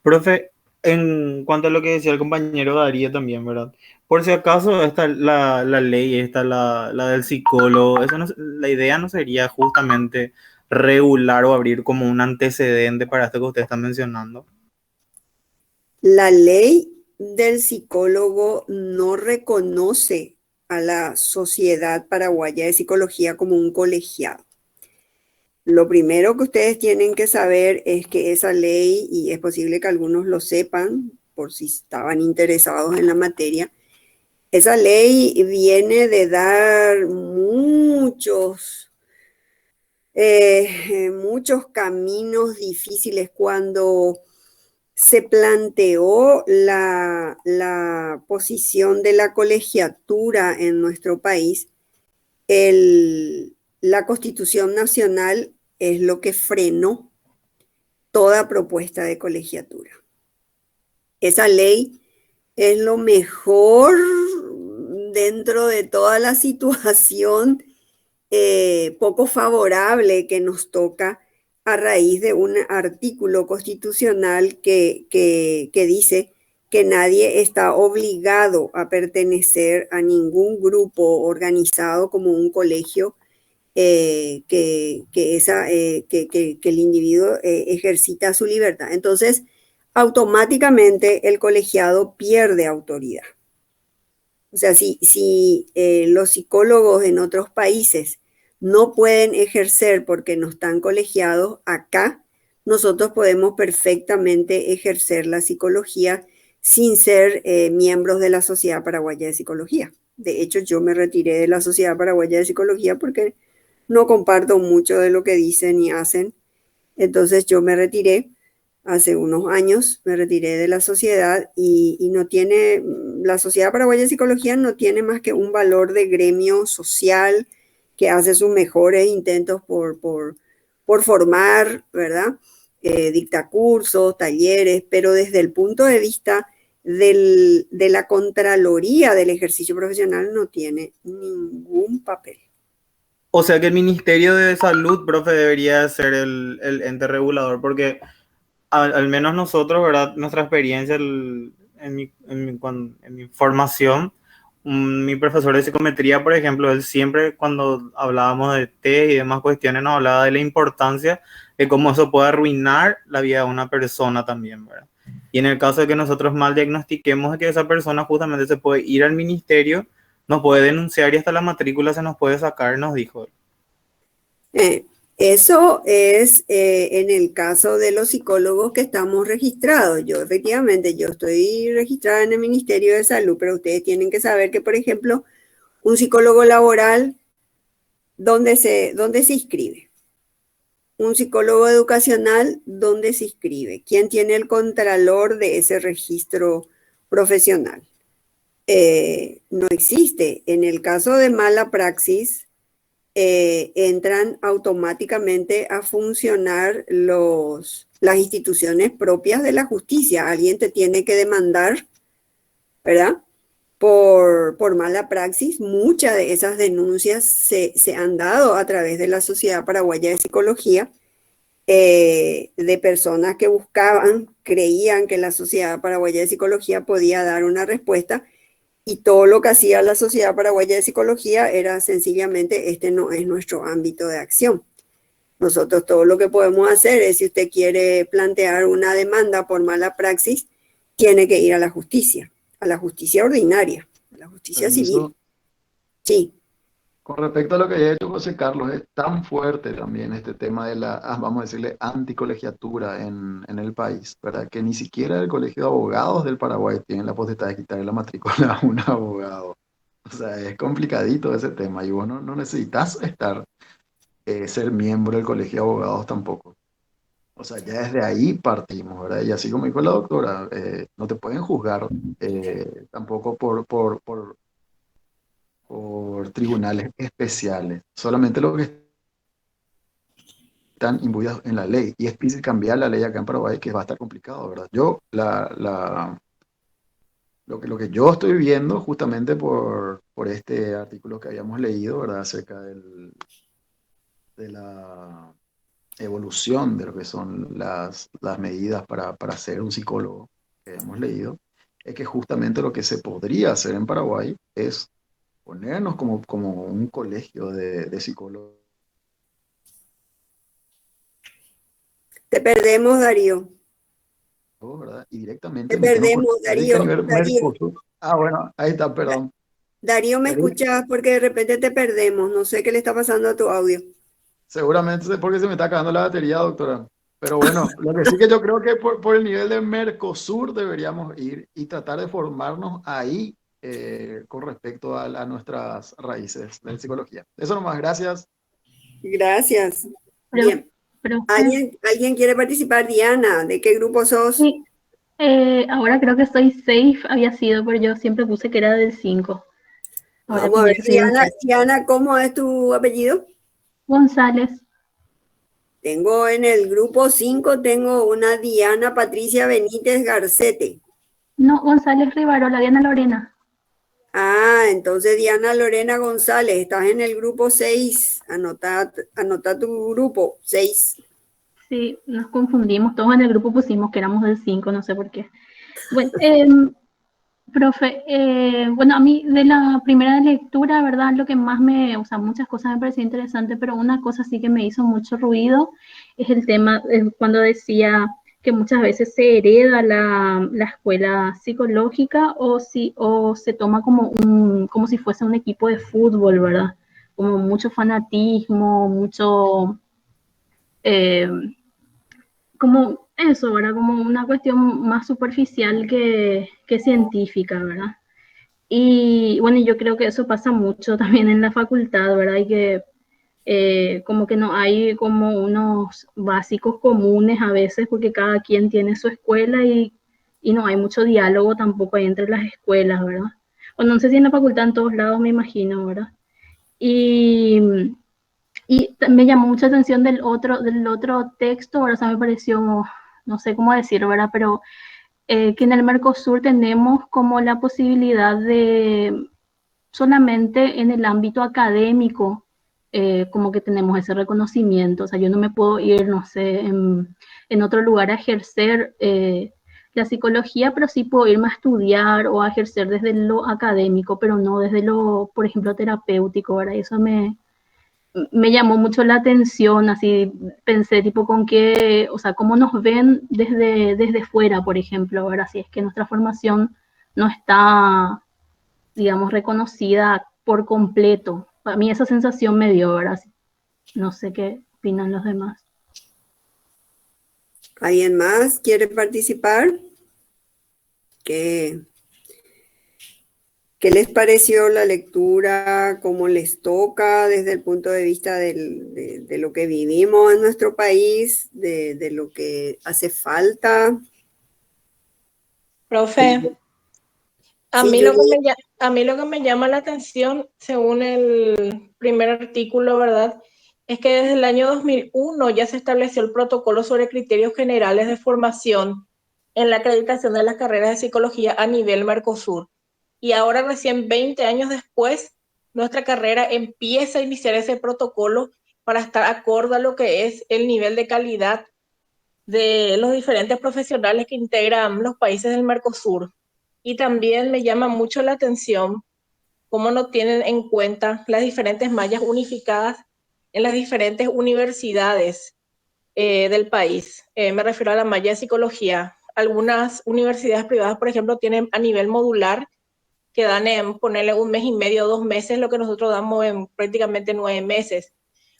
Profe, en cuanto a lo que decía el compañero Darío también, ¿verdad? Por si acaso, la ley, la del psicólogo, la idea no sería justamente regular o abrir como un antecedente para esto que usted está mencionando. La ley del psicólogo no reconoce a la Sociedad Paraguaya de Psicología como un colegiado. Lo primero que ustedes tienen que saber es que esa ley, y es posible que algunos lo sepan por si estaban interesados en la materia, esa ley viene de dar muchos caminos difíciles cuando se planteó la posición de la colegiatura en nuestro país. La Constitución Nacional es lo que frenó toda propuesta de colegiatura. Esa ley es lo mejor dentro de toda la situación poco favorable que nos toca a raíz de un artículo constitucional que dice que nadie está obligado a pertenecer a ningún grupo organizado como un colegio, que el individuo ejercita su libertad. Entonces, automáticamente el colegiado pierde autoridad. O sea, si los psicólogos en otros países no pueden ejercer porque no están colegiados, acá nosotros podemos perfectamente ejercer la psicología sin ser miembros de la Sociedad Paraguaya de Psicología. De hecho, yo me retiré de la Sociedad Paraguaya de Psicología porque no comparto mucho de lo que dicen y hacen. Entonces yo me retiré hace unos años, me retiré de la sociedad y no tiene, la Sociedad Paraguaya de Psicología no tiene más que un valor de gremio social que hace sus mejores intentos por formar, ¿verdad? Dicta cursos, talleres, pero desde el punto de vista de la Contraloría del ejercicio profesional no tiene ningún papel. O sea que el Ministerio de Salud, profe, debería ser el ente regulador, porque al menos nosotros, ¿verdad? Nuestra experiencia en mi formación, mi profesor de psicometría, por ejemplo, él siempre cuando hablábamos de test y demás cuestiones nos hablaba de la importancia de cómo eso puede arruinar la vida de una persona también, ¿verdad? Y en el caso de que nosotros mal diagnostiquemos que esa persona justamente se puede ir al ministerio, nos puede denunciar y hasta la matrícula se nos puede sacar, nos dijo él. Eso es en el caso de los psicólogos que estamos registrados. Yo efectivamente, yo estoy registrada en el Ministerio de Salud, pero ustedes tienen que saber que, por ejemplo, un psicólogo laboral, ¿dónde se inscribe? Un psicólogo educacional, ¿dónde se inscribe? ¿Quién tiene el contralor de ese registro profesional? No existe. En el caso de mala praxis, entran automáticamente a funcionar las instituciones propias de la justicia. Alguien te tiene que demandar, ¿verdad? Por mala praxis. Muchas de esas denuncias se han dado a través de la Sociedad Paraguaya de Psicología. de personas que creían que la Sociedad Paraguaya de Psicología podía dar una respuesta, y todo lo que hacía la Sociedad Paraguaya de Psicología era sencillamente: este no es nuestro ámbito de acción. Nosotros todo lo que podemos hacer es, si usted quiere plantear una demanda por mala praxis, tiene que ir a la justicia ordinaria, a la justicia civil. Permiso. Sí, Con respecto a lo que ha hecho José Carlos, es tan fuerte también este tema de la, vamos a decirle, anticolegiatura en el país, ¿verdad? Que ni siquiera el Colegio de Abogados del Paraguay tiene la potestad de quitarle la matrícula a un abogado. O sea, es complicadito ese tema, y vos no necesitas ser miembro del Colegio de Abogados tampoco. O sea, ya desde ahí partimos, ¿verdad? Y así como dijo la doctora, no te pueden juzgar tampoco por tribunales especiales, solamente los que están imbuidos en la ley. Y es difícil cambiar la ley acá en Paraguay, que va a estar complicado, ¿verdad? Lo que yo estoy viendo, justamente por este artículo que habíamos leído, ¿verdad? Acerca de la evolución de lo que son las medidas para ser un psicólogo que hemos leído, es que justamente lo que se podría hacer en Paraguay es ponernos como un colegio de psicólogos, te perdemos, Darío. ¿verdad? Y directamente Te meternos perdemos, por a Darío. nivel Mercosur. Ah, bueno, ahí está, perdón. Darío, ¿me Darío, escuchas? Porque de repente te perdemos. No sé qué le está pasando a tu audio. seguramente es porque se me está acabando la batería, doctora. Pero bueno, lo que sí que yo creo que por el nivel de Mercosur deberíamos ir y tratar de formarnos ahí con respecto a nuestras raíces de psicología. Eso nomás, gracias. Gracias. Pero, Bien. profe, ¿Alguien quiere participar? Diana, ¿de qué grupo sos? sí, ahora creo que estoy safe, había sido, pero yo siempre puse que era del 5. Ahora Vamos a pillé ver, que soy del 6. Diana, ¿cómo es tu apellido? González. Tengo en el grupo 5, tengo una Diana Patricia Benítez Garcete. No, González Rivarola, Diana Lorena. Ah, entonces Diana Lorena González, estás en el grupo 6. Anota tu grupo, 6. Sí, nos confundimos. Todos en el grupo pusimos que éramos del 5, no sé por qué. Bueno, profe, bueno, a mí de la primera lectura, ¿verdad? Lo que más o sea, muchas cosas me pareció interesante, pero una cosa sí que me hizo mucho ruido es el tema cuando decía que muchas veces se hereda la escuela psicológica o se toma como si fuese un equipo de fútbol, ¿verdad? Como mucho fanatismo, mucho, eh, como eso, ¿verdad? Como una cuestión más superficial que científica, ¿verdad? Y bueno, yo creo que eso pasa mucho también en la facultad, ¿verdad? Y que como que no hay como unos básicos comunes a veces porque cada quien tiene su escuela y no hay mucho diálogo tampoco ahí entre las escuelas, ¿verdad? Bueno, no sé si en la facultad en todos lados me imagino, ¿verdad? Y, me llamó mucha atención del otro texto, ¿verdad? O sea, me pareció, no sé cómo decirlo, ¿verdad? Pero que en el Mercosur tenemos como la posibilidad de solamente en el ámbito académico, como que tenemos ese reconocimiento. O sea, yo no me puedo ir, no sé, en otro lugar a ejercer la psicología, pero sí puedo irme a estudiar o a ejercer desde lo académico, pero no desde lo, por ejemplo, terapéutico, ¿verdad? Y eso me llamó mucho la atención, así pensé tipo con qué, o sea, cómo nos ven desde fuera, por ejemplo, ahora si es que nuestra formación no está, digamos, reconocida por completo. A mí esa sensación me dio, ¿verdad? No sé qué opinan los demás. ¿Alguien más quiere participar? ¿Qué les pareció la lectura? ¿Cómo les toca desde el punto de vista de lo que vivimos en nuestro país, de lo que hace falta? Profe, a Sí, mí, Julie. a mí lo que me llama la atención, según el primer artículo, ¿verdad? Es que desde el año 2001 ya se estableció el protocolo sobre criterios generales de formación en la acreditación de las carreras de psicología a nivel Mercosur. Y ahora recién 20 años después, nuestra carrera empieza a iniciar ese protocolo para estar acorde a lo que es el nivel de calidad de los diferentes profesionales que integran los países del Mercosur. Y también me llama mucho la atención cómo no tienen en cuenta las diferentes mallas unificadas en las diferentes universidades del país. Me refiero a la malla de psicología. Algunas universidades privadas, por ejemplo, tienen a nivel modular que dan en ponerle 1 mes y medio, 2 meses, lo que nosotros damos en prácticamente 9 meses.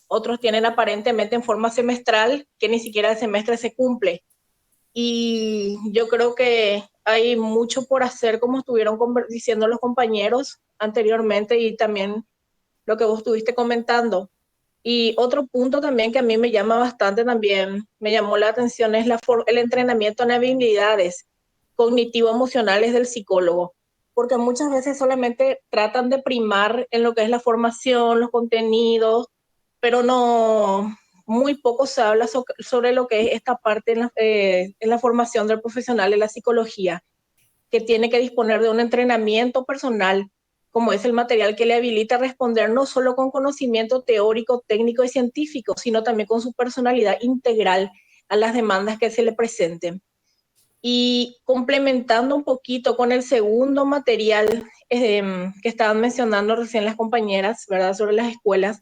Otros tienen aparentemente en forma semestral, que ni siquiera el semestre se cumple. Y yo creo que hay mucho por hacer, como estuvieron diciendo los compañeros anteriormente y también lo que vos estuviste comentando. Y otro punto también que a mí me llama bastante también, me llamó la atención, es el entrenamiento en habilidades cognitivo-emocionales del psicólogo, porque muchas veces solamente tratan de primar en lo que es la formación, los contenidos, pero no, muy poco se habla sobre lo que es esta parte en la formación del profesional de la psicología, que tiene que disponer de un entrenamiento personal, como es el material que le habilita a responder no solo con conocimiento teórico, técnico y científico, sino también con su personalidad integral a las demandas que se le presenten. Y complementando un poquito con el segundo material que estaban mencionando recién las compañeras, ¿verdad? Sobre las escuelas,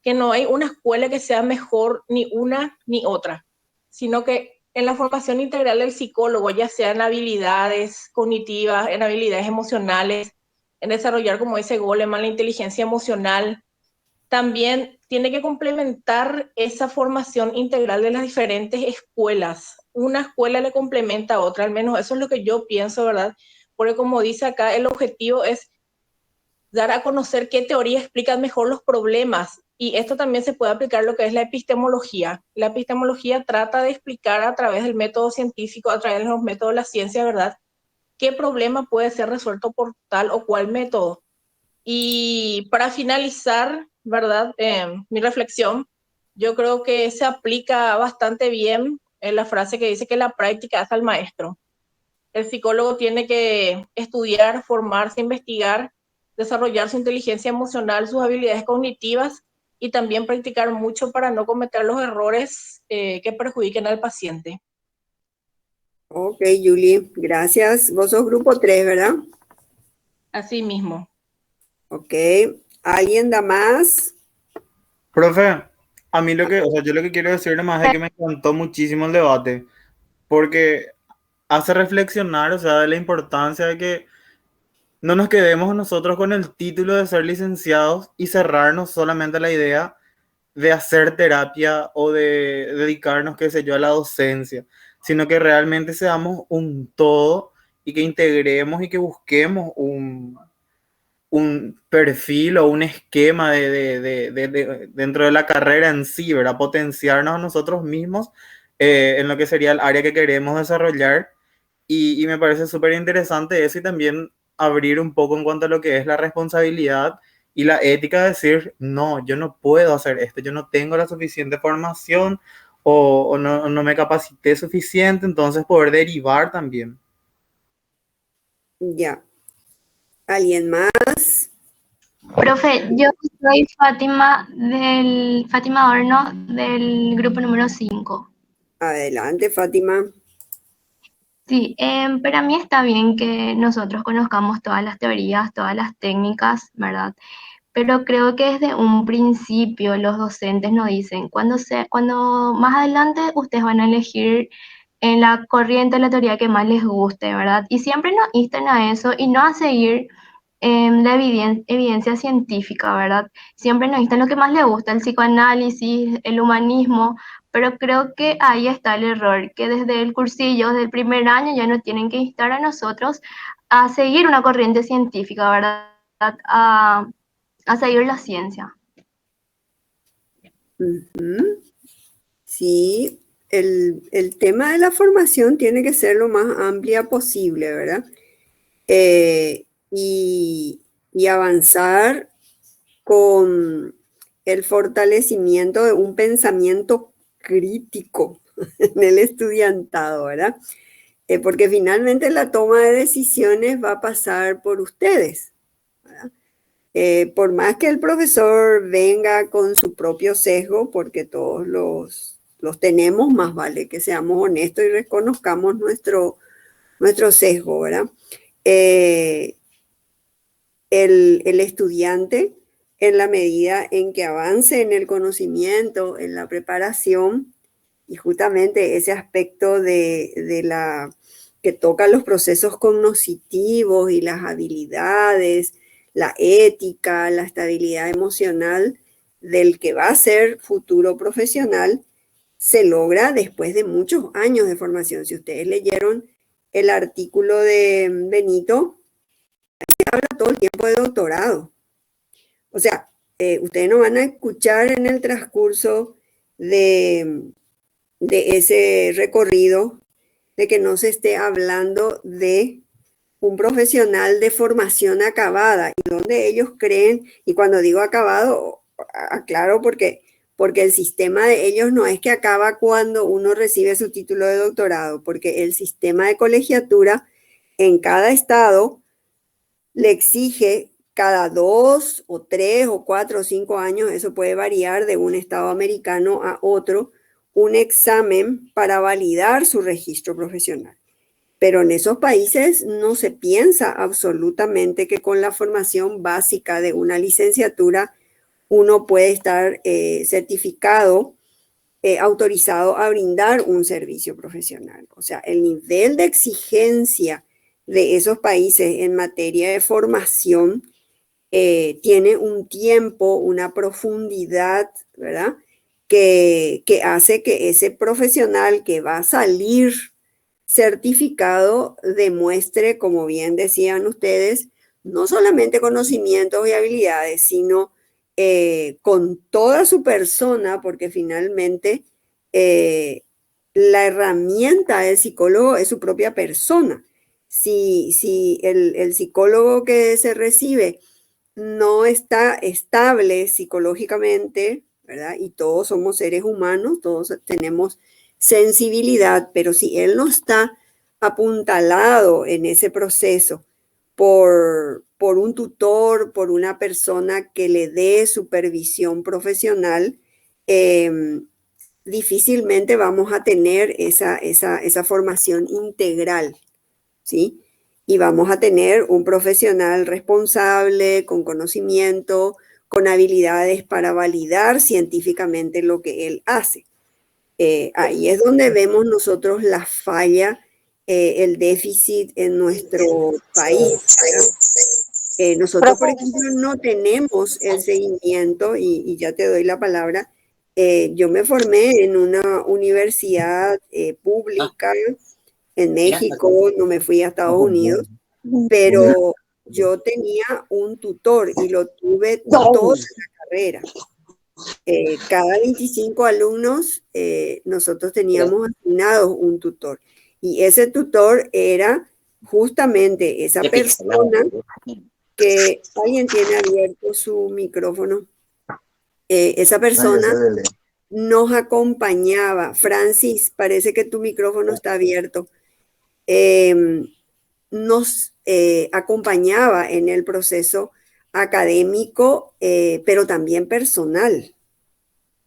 que no hay una escuela que sea mejor ni una ni otra, sino que en la formación integral del psicólogo, ya sea en habilidades cognitivas, en habilidades emocionales, en desarrollar, como dice Goleman, la inteligencia emocional, también tiene que complementar esa formación integral de las diferentes escuelas. Una escuela le complementa a otra, al menos eso es lo que yo pienso, ¿verdad? Porque como dice acá, el objetivo es dar a conocer qué teorías explican mejor los problemas. Y esto también se puede aplicar lo que es la epistemología. La epistemología trata de explicar a través del método científico, a través de los métodos de la ciencia, ¿verdad? ¿Qué problema puede ser resuelto por tal o cual método? Y para finalizar, ¿verdad? Mi reflexión, yo creo que se aplica bastante bien en la frase que dice que la práctica hace al maestro. El psicólogo tiene que estudiar, formarse, investigar, desarrollar su inteligencia emocional, sus habilidades cognitivas y también practicar mucho para no cometer los errores que perjudiquen al paciente. Ok, Julie, gracias. Vos sos grupo 3, ¿verdad? Así mismo. Ok. ¿Alguien da más? Profe, a mí o sea, yo lo que quiero decir nomás es que me encantó muchísimo el debate, porque hace reflexionar, o sea, de la importancia de que no nos quedemos nosotros con el título de ser licenciados y cerrarnos solamente a la idea de hacer terapia o de dedicarnos, qué sé yo, a la docencia, sino que realmente seamos un todo y que integremos y que busquemos un perfil o un esquema dentro de la carrera en sí, ¿verdad? Potenciarnos a nosotros mismos en lo que sería el área que queremos desarrollar. Y me parece súper interesante eso y también abrir un poco en cuanto a lo que es la responsabilidad y la ética de decir, no, yo no puedo hacer esto, yo no tengo la suficiente formación o no me capacité suficiente, entonces poder derivar también. Ya. ¿Alguien más? Profe, yo soy Fátima Horno del grupo número 5. Adelante, Fátima. Sí, para mí está bien que nosotros conozcamos todas las teorías, todas las técnicas, ¿verdad? Pero creo que desde un principio los docentes nos dicen, cuando más adelante ustedes van a elegir en la corriente la teoría que más les guste, ¿verdad? Y siempre nos instan a eso y no a seguir la evidencia científica, ¿verdad? Siempre nos instan lo que más les gusta, el psicoanálisis, el humanismo, pero creo que ahí está el error, que desde el cursillo, desde el primer año ya no tienen que instar a nosotros a seguir una corriente científica, ¿verdad? A seguir la ciencia. Sí, el tema de la formación tiene que ser lo más amplia posible, ¿verdad? Y avanzar con el fortalecimiento de un pensamiento crítico en el estudiantado, ¿verdad? Porque finalmente la toma de decisiones va a pasar por ustedes, ¿verdad? Por más que el profesor venga con su propio sesgo, porque todos los tenemos, más vale que seamos honestos y reconozcamos nuestro sesgo, ¿verdad? El estudiante, en la medida en que avance en el conocimiento, en la preparación, y justamente ese aspecto que toca los procesos cognitivos y las habilidades, la ética, la estabilidad emocional del que va a ser futuro profesional, se logra después de muchos años de formación. Si ustedes leyeron el artículo de Benito, se habla todo el tiempo de doctorado. O sea, ustedes no van a escuchar en el transcurso de ese recorrido de que no se esté hablando de un profesional de formación acabada y donde ellos creen, y cuando digo acabado, aclaro porque el sistema de ellos no es que acaba cuando uno recibe su título de doctorado, porque el sistema de colegiatura en cada estado le exige cada 2 o 3 o 4 o 5 años, eso puede variar de un estado americano a otro, un examen para validar su registro profesional. Pero en esos países no se piensa absolutamente que con la formación básica de una licenciatura uno puede estar certificado, autorizado a brindar un servicio profesional. O sea, el nivel de exigencia de esos países en materia de formación tiene un tiempo, una profundidad, ¿verdad? Que hace que ese profesional que va a salir certificado demuestre, como bien decían ustedes, no solamente conocimientos y habilidades, sino con toda su persona, porque finalmente la herramienta del psicólogo es su propia persona. Si el psicólogo que se recibe no está estable psicológicamente, ¿verdad? Y todos somos seres humanos, todos tenemos sensibilidad, pero si él no está apuntalado en ese proceso por un tutor, por una persona que le dé supervisión profesional, difícilmente vamos a tener esa formación integral, ¿sí? Y vamos a tener un profesional responsable, con conocimiento, con habilidades para validar científicamente lo que él hace. Ahí es donde vemos nosotros la falla, el déficit en nuestro país. Nosotros, por ejemplo, no tenemos el seguimiento, y ya te doy la palabra. Yo me formé en una universidad pública en México, no me fui a Estados Unidos, pero yo tenía un tutor y lo tuve toda la carrera. Cada 25 alumnos, nosotros teníamos asignados un tutor. Y ese tutor era justamente esa persona que alguien tiene abierto su micrófono. Esa persona nos acompañaba. Francis, parece que tu micrófono está abierto. Nos acompañaba en el proceso académico, pero también personal.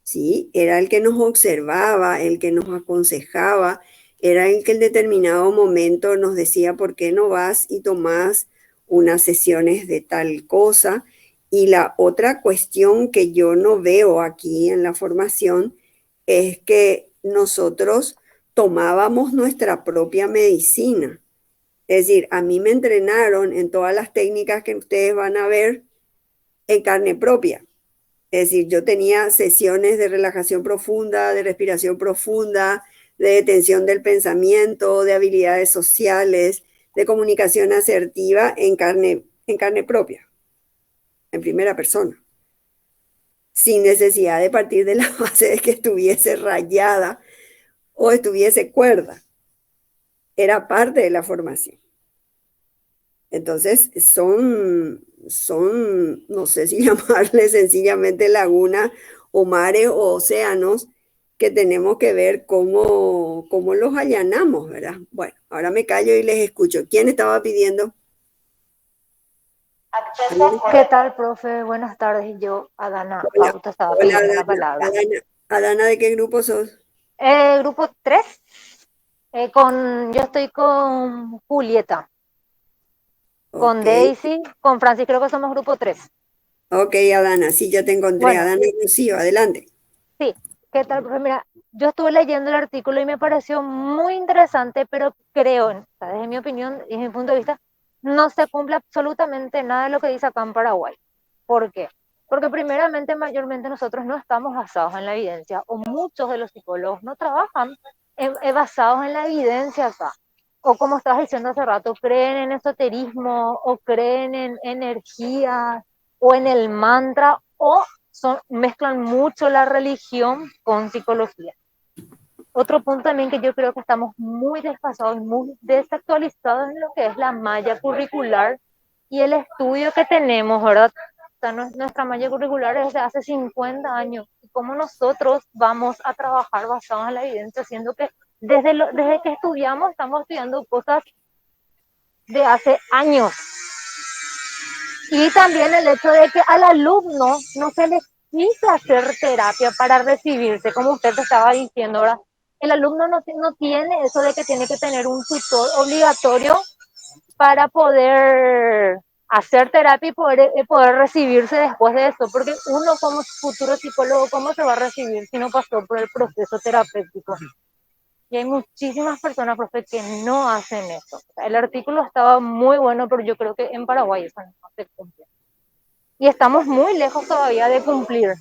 ¿Sí? Era el que nos observaba, el que nos aconsejaba, era el que en determinado momento nos decía por qué no vas y tomás unas sesiones de tal cosa. Y la otra cuestión que yo no veo aquí en la formación es que nosotros tomábamos nuestra propia medicina. Es decir, a mí me entrenaron en todas las técnicas que ustedes van a ver en carne propia. Es decir, yo tenía sesiones de relajación profunda, de respiración profunda, de detención del pensamiento, de habilidades sociales, de comunicación asertiva en carne propia, en primera persona, sin necesidad de partir de la base de que estuviese rayada o estuviese cuerda. Era parte de la formación. Entonces, son, no sé si llamarle sencillamente lagunas o mares o océanos que tenemos que ver cómo los allanamos, ¿verdad? Bueno, ahora me callo y les escucho. ¿Quién estaba pidiendo? ¿Qué tal, profe? Buenas tardes. Yo, Adana Hola, Bauta, estaba hola pidiendo la Adana. palabra. Adana, ¿de qué grupo sos? Grupo 3, yo estoy con Julieta, con Ok, Daisy, con Francis, creo que somos grupo 3. ok, Adana, sí, ya te encontré. Bueno, Adana Rocío, adelante. sí. ¿Qué tal, profe? Mira, yo estuve leyendo el artículo y me pareció muy interesante, pero creo, o sea, desde mi opinión, desde mi punto de vista, no se cumple absolutamente nada de lo que dice acá en Paraguay. ¿Por qué? Porque primeramente, mayormente nosotros no estamos basados en la evidencia, o muchos de los psicólogos no trabajan basados en la evidencia acá. O como estabas diciendo hace rato, creen en esoterismo, o creen en energía, o en el mantra, o mezclan mucho la religión con psicología. Otro punto también que yo creo que estamos muy desfasados, muy desactualizados en lo que es la malla curricular y el estudio que tenemos, ¿verdad? O sea, nuestra malla curricular es de hace 50 años. ¿Y cómo nosotros vamos a trabajar basados en la evidencia, siendo que desde que estudiamos estamos estudiando cosas de hace años? Y también el hecho de que al alumno no se le quise hacer terapia para recibirse, como usted te estaba diciendo, ¿verdad? El alumno no tiene eso de que tiene que tener un tutor obligatorio para poder hacer terapia y poder recibirse después de eso, porque uno como futuro psicólogo, ¿cómo se va a recibir si no pasó por el proceso terapéutico? Y hay muchísimas personas, profe, que no hacen eso. O sea, el artículo estaba muy bueno, pero yo creo que en Paraguay eso no se cumple. Y estamos muy lejos todavía de cumplir,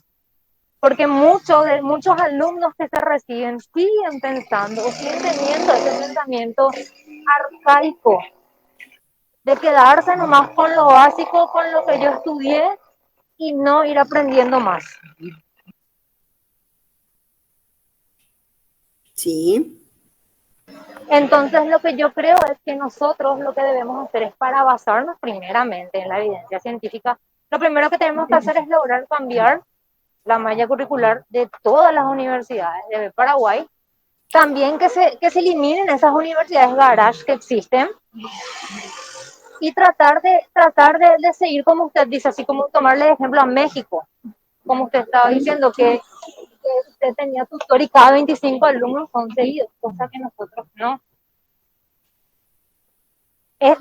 porque muchos alumnos que se reciben siguen pensando o siguen teniendo ese pensamiento arcaico de quedarse nomás con lo básico, con lo que yo estudié y no ir aprendiendo más. Sí, Entonces lo que yo creo es que nosotros lo que debemos hacer es, para basarnos primeramente en la evidencia científica, lo primero que tenemos que hacer es lograr cambiar la malla curricular de todas las universidades de Paraguay. También que se eliminen esas universidades garage que existen y tratar de seguir, como usted dice, así como tomarle ejemplo a México, como usted estaba diciendo, que usted tenía tutor y cada 25 alumnos son seguidos, cosa que nosotros no.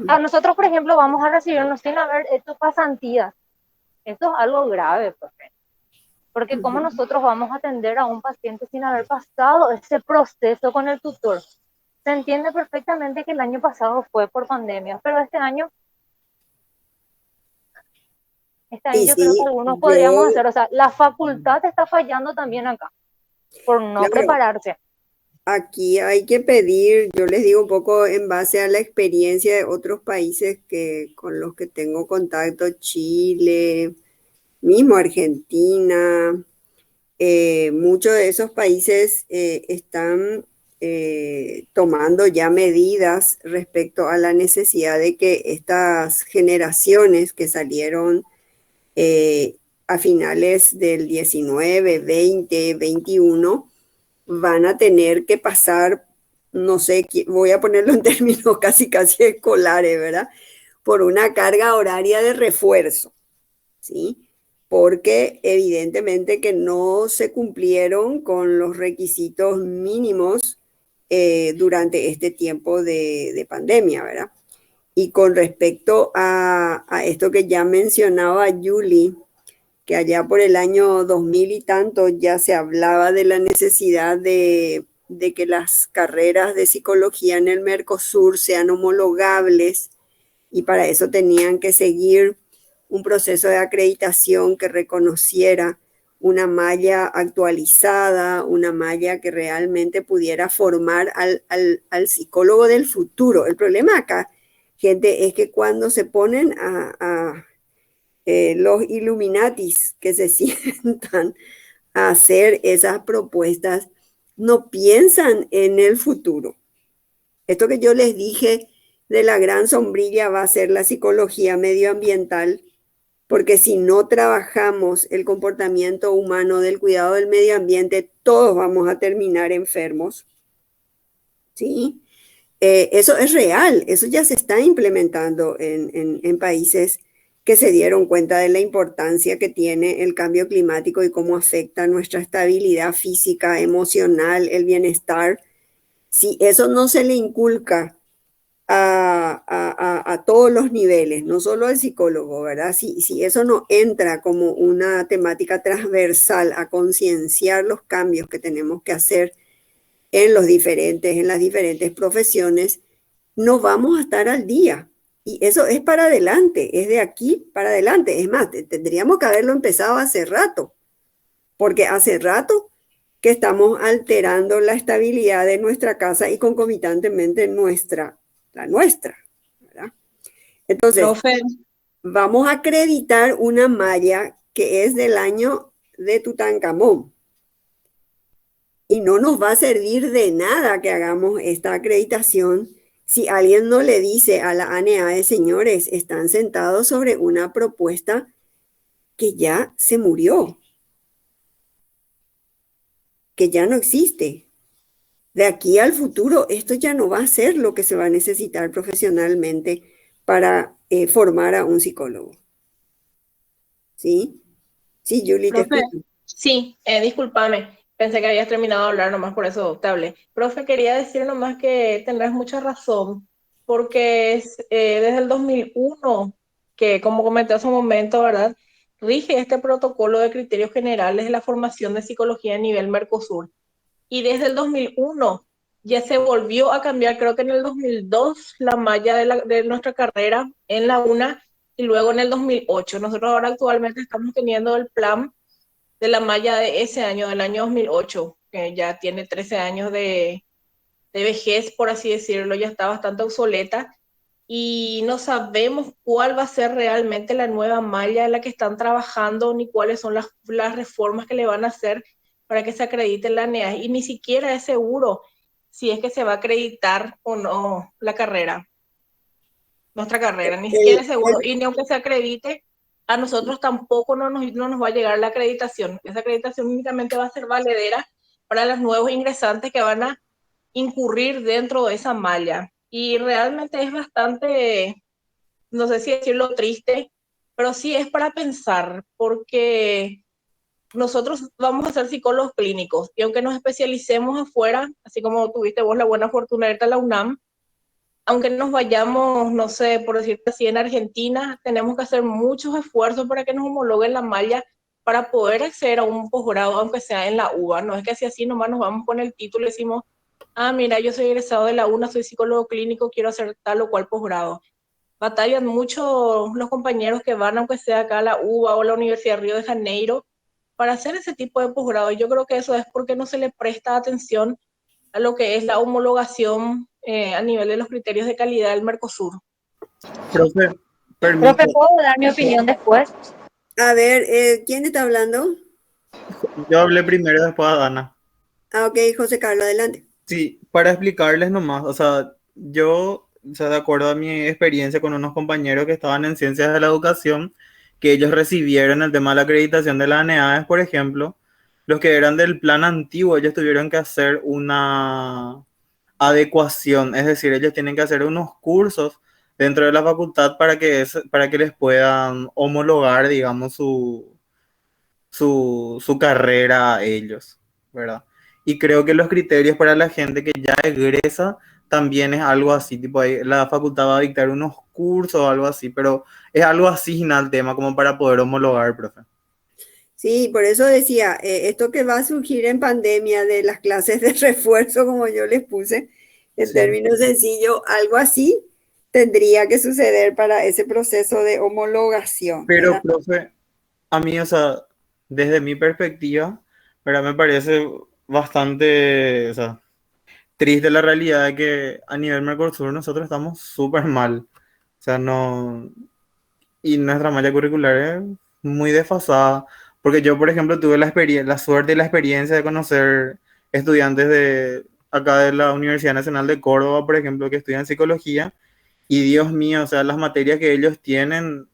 A nosotros, por ejemplo, vamos a recibirnos sin haber hecho pasantías. Esto es algo grave, profe. Porque ¿cómo nosotros vamos a atender a un paciente sin haber pasado ese proceso con el tutor? Se entiende perfectamente que el año pasado fue por pandemia, pero este año y yo creo que sí, algunos yo, podríamos hacer, o sea, la facultad está fallando también acá, por no claro, prepararse. aquí hay que pedir, yo les digo un poco en base a la experiencia de otros países con los que tengo contacto, Chile, mismo Argentina, muchos de esos países están tomando ya medidas respecto a la necesidad de que estas generaciones que salieron eh, a finales del 19, 20, 21, van a tener que pasar, no sé, voy a ponerlo en términos casi casi escolares, ¿verdad? Por una carga horaria de refuerzo, ¿sí? Porque evidentemente que no se cumplieron con los requisitos mínimos durante este tiempo de pandemia, ¿verdad? Y con respecto a esto que ya mencionaba Julie, que allá por el año 2000 y tanto ya se hablaba de la necesidad de que las carreras de psicología en el Mercosur sean homologables y para eso tenían que seguir un proceso de acreditación que reconociera una malla actualizada, una malla que realmente pudiera formar al psicólogo del futuro. El problema acá, gente, es que cuando se ponen los Illuminatis que se sientan a hacer esas propuestas, no piensan en el futuro. Esto que yo les dije de la gran sombrilla va a ser la psicología medioambiental, porque si no trabajamos el comportamiento humano del cuidado del medio ambiente, todos vamos a terminar enfermos. ¿Sí? Eso es real, eso ya se está implementando en países que se dieron cuenta de la importancia que tiene el cambio climático y cómo afecta nuestra estabilidad física, emocional, el bienestar. Si eso no se le inculca a todos los niveles, no solo al psicólogo, ¿verdad? Si eso no entra como una temática transversal a concienciar los cambios que tenemos que hacer en las diferentes profesiones, no vamos a estar al día. Y eso es para adelante, es de aquí para adelante. Es más, tendríamos que haberlo empezado hace rato, porque hace rato que estamos alterando la estabilidad de nuestra casa y concomitantemente la nuestra, ¿verdad? Entonces, Profe, vamos a acreditar una malla que es del año de Tutankamón. Y no nos va a servir de nada que hagamos esta acreditación si alguien no le dice a la ANEAE, señores, están sentados sobre una propuesta que ya se murió, que ya no existe. De aquí al futuro, esto ya no va a ser lo que se va a necesitar profesionalmente para formar a un psicólogo. ¿Sí? Sí, Julie, te profe, escucho. sí, discúlpame, pensé que habías terminado de hablar nomás, por eso te hablé. Profe, quería decir nomás que tendrás mucha razón, porque desde el 2001, que como comenté hace un momento, ¿verdad? Rige este protocolo de criterios generales de la formación de psicología a nivel Mercosur. Y desde el 2001 ya se volvió a cambiar, creo que en el 2002, la malla de nuestra carrera en la UNA, y luego en el 2008. Nosotros ahora actualmente estamos teniendo el plan de la malla de ese año, del año 2008, que ya tiene 13 años de vejez, por así decirlo, ya está bastante obsoleta, y no sabemos cuál va a ser realmente la nueva malla en la que están trabajando, ni cuáles son las reformas que le van a hacer para que se acredite la NEA, y ni siquiera es seguro si es que se va a acreditar o no nuestra carrera, ni siquiera es seguro, y ni aunque se acredite, a nosotros tampoco no nos va a llegar la acreditación. Esa acreditación únicamente va a ser valedera para los nuevos ingresantes que van a incurrir dentro de esa malla. Y realmente es bastante, no sé si decirlo triste, pero sí es para pensar, porque nosotros vamos a ser psicólogos clínicos y aunque nos especialicemos afuera, así como tuviste vos la buena fortuna de irte a la UNAM, aunque nos vayamos, no sé, por decirte así, en Argentina, tenemos que hacer muchos esfuerzos para que nos homologuen la malla para poder acceder a un posgrado, aunque sea en la UBA. No es que así nomás nos vamos con el título y decimos, ah, mira, yo soy egresado de la UNA, soy psicólogo clínico, quiero hacer tal o cual posgrado. Batallan mucho los compañeros que van, aunque sea acá a la UBA o la Universidad de Río de Janeiro, para hacer ese tipo de posgrado. Yo creo que eso es porque no se le presta atención a lo que es la homologación a nivel de los criterios de calidad del Mercosur. Profe, Profe, permiso, ¿puedo dar mi opinión después? A ver, ¿quién está hablando? yo hablé primero, después a Dana. Ah, ok, José Carlos, adelante. Sí, para explicarles nomás, o sea, yo, o sea, de acuerdo a mi experiencia con unos compañeros que estaban en ciencias de la educación, que ellos recibieron el tema de la acreditación de la ANEADES, por ejemplo, los que eran del plan antiguo, ellos tuvieron que hacer una adecuación, es decir, ellos tienen que hacer unos cursos dentro de la facultad para que les puedan homologar, digamos, su carrera a ellos, ¿verdad? Y creo que los criterios para la gente que ya egresa también es algo así, tipo ahí la facultad va a dictar unos cursos o algo así, pero es algo así al tema como para poder homologar, profe. Sí, por eso decía, esto que va a surgir en pandemia de las clases de refuerzo, como yo les puse, en Sí. términos sencillos, algo así tendría que suceder para ese proceso de homologación, Pero, ¿verdad? profe, a mí, o sea, desde mi perspectiva, ¿verdad? Me parece bastante, o sea, triste la realidad de que a nivel Mercosur nosotros estamos súper mal. O sea, no. Y nuestra malla curricular es muy desfasada. Porque yo, por ejemplo, tuve la suerte y la experiencia de conocer estudiantes de acá de la Universidad Nacional de Córdoba, por ejemplo, que estudian psicología. Y Dios mío, o sea, las materias que ellos tienen,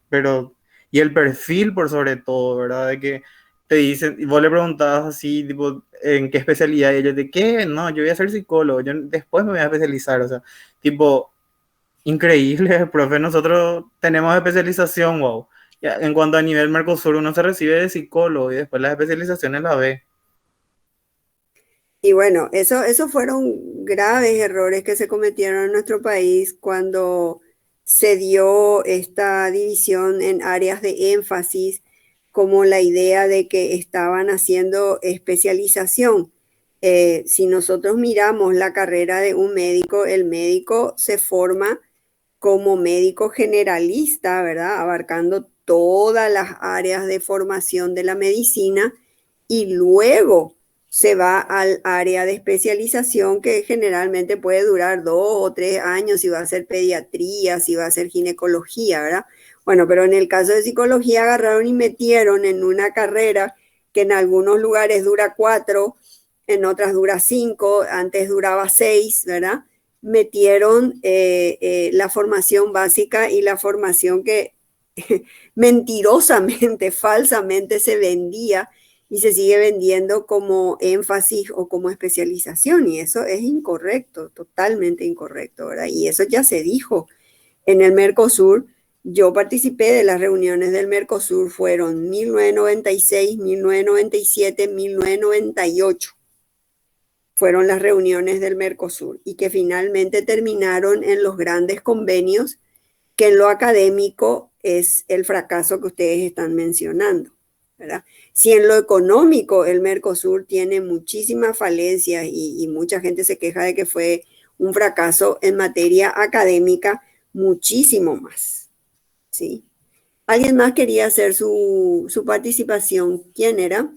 pero, y el perfil por sobre todo, ¿verdad? De que te dicen, y vos le preguntabas así, tipo, ¿en qué especialidad? Y ellos, ¿de qué? No, yo voy a ser psicólogo, yo después me voy a especializar, o sea, tipo, Increíble, profe. Nosotros tenemos especialización, wow. Ya, en cuanto a nivel Mercosur, uno se recibe de psicólogo y después las especializaciones la ve. Y bueno, esos fueron graves errores que se cometieron en nuestro país cuando se dio esta división en áreas de énfasis, como la idea de que estaban haciendo especialización. Si nosotros miramos la carrera de un médico, el médico se forma como médico generalista, ¿verdad? Abarcando todas las áreas de formación de la medicina y luego se va al área de especialización que generalmente puede durar 2 o 3 años, si va a ser pediatría, si va a ser ginecología, ¿verdad? Bueno, pero en el caso de psicología agarraron y metieron en una carrera que en algunos lugares dura 4, en otras dura 5, antes duraba 6, ¿verdad? Metieron la formación básica y la formación que mentirosamente, falsamente se vendía y se sigue vendiendo como énfasis o como especialización, y eso es incorrecto, totalmente incorrecto, ¿verdad? Y eso ya se dijo en el Mercosur. Yo participé de las reuniones del Mercosur, fueron 1996, 1997, 1998. Fueron las reuniones del Mercosur y que finalmente terminaron en los grandes convenios, que en lo académico es el fracaso que ustedes están mencionando, ¿verdad? Si en lo económico el Mercosur tiene muchísimas falencias y mucha gente se queja de que fue un fracaso, en materia académica muchísimo más, ¿sí? ¿Alguien más quería hacer su participación? ¿Quién era?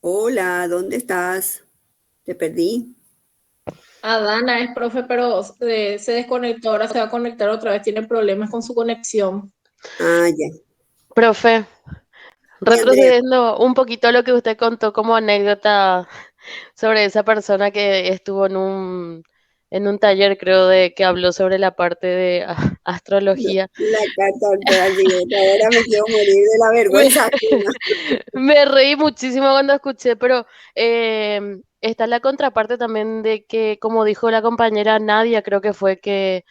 Hola, ¿dónde estás? Te perdí. Adana es profe, pero se desconectó, ahora se va a conectar otra vez, tiene problemas con su conexión. Ah, ya. Profe, Sí, Andrea. retrocediendo un poquito a lo que usted contó como anécdota sobre esa persona que estuvo en un taller, creo, de que habló sobre la parte de astrología. La carta doctoral, digo, ahora me quiero morir de la Me, vergüenza ajena. me reí muchísimo cuando escuché, pero está la contraparte también de que, como dijo la compañera Nadia, creo que fue que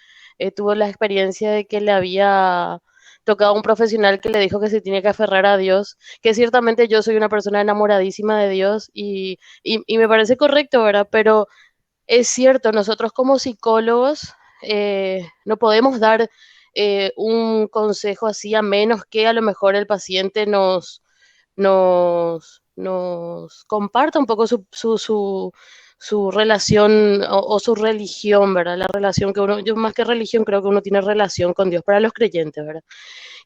tuvo la experiencia de que le había tocado a un profesional que le dijo que se tiene que aferrar a Dios, que ciertamente yo soy una persona enamoradísima de Dios y me parece correcto, ¿verdad? Pero es cierto, nosotros como psicólogos no podemos dar un consejo así a menos que a lo mejor el paciente nos comparta un poco su relación o su religión, ¿verdad? La relación que uno, yo más que religión creo que uno tiene relación con Dios para los creyentes, ¿verdad?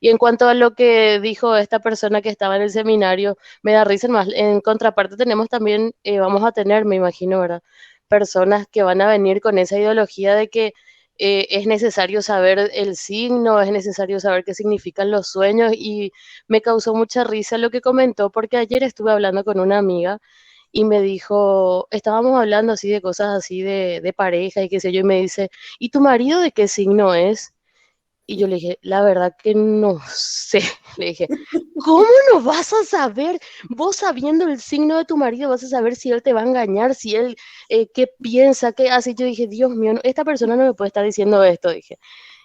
Y en cuanto a lo que dijo esta persona que estaba en el seminario, me da risa más. En contraparte tenemos también, vamos a tener, me imagino, ¿verdad? Personas que van a venir con esa ideología de que es necesario saber el signo, es necesario saber qué significan los sueños y me causó mucha risa lo que comentó porque ayer estuve hablando con una amiga y me dijo, estábamos hablando así de cosas así de pareja y qué sé yo, y me dice, ¿y tu marido de qué signo es? Y yo le dije, la verdad que no sé. Le dije, ¿cómo no vas a saber? Vos sabiendo el signo de tu marido, vas a saber si él te va a engañar, si él, qué piensa, qué hace. Yo dije, Dios mío, esta persona no me puede estar diciendo esto, dije.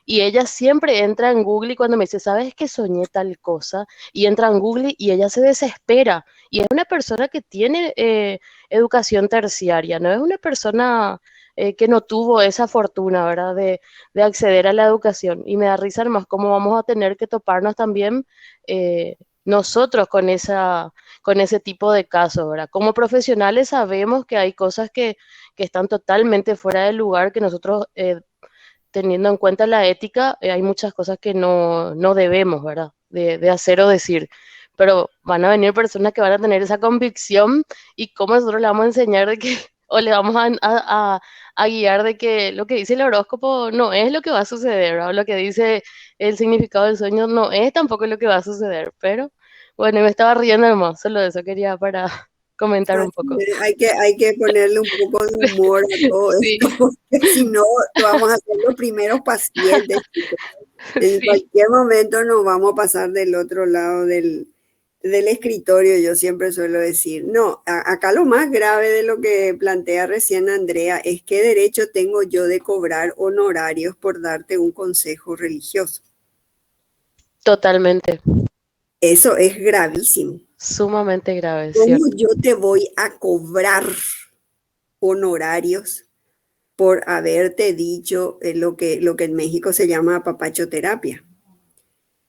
Y ella siempre entra en Google y cuando me dice, ¿sabes que soñé tal cosa? Y entra en Google y ella se desespera. Y es una persona que tiene educación terciaria, no es una persona que no tuvo esa fortuna, ¿verdad? De acceder a la educación. Y me da risa más cómo vamos a tener que toparnos también nosotros con ese tipo de casos, ¿verdad? Como profesionales sabemos que hay cosas que están totalmente fuera de lugar, que nosotros teniendo en cuenta la ética, hay muchas cosas que no debemos, ¿verdad? De hacer o decir. Pero van a venir personas que van a tener esa convicción y cómo nosotros le vamos a enseñar de que, o le vamos a guiar de que lo que dice el horóscopo no es lo que va a suceder, ¿verdad? Lo que dice el significado del sueño no es tampoco lo que va a suceder. Pero bueno, me estaba riendo hermoso, solo de eso quería para comentar un poco. Hay que ponerle un poco de humor a todo Sí, esto, porque si no, vamos a ser los primeros pacientes, chicos. En sí, cualquier momento nos vamos a pasar del otro lado del del escritorio, yo siempre suelo decir, no, acá lo más grave de lo que plantea recién Andrea es qué derecho tengo yo de cobrar honorarios por darte un consejo religioso. Totalmente, Eso es gravísimo. sumamente grave, ¿Cómo ¿cierto? yo te voy a cobrar honorarios por haberte dicho lo que en México se llama apapachoterapia?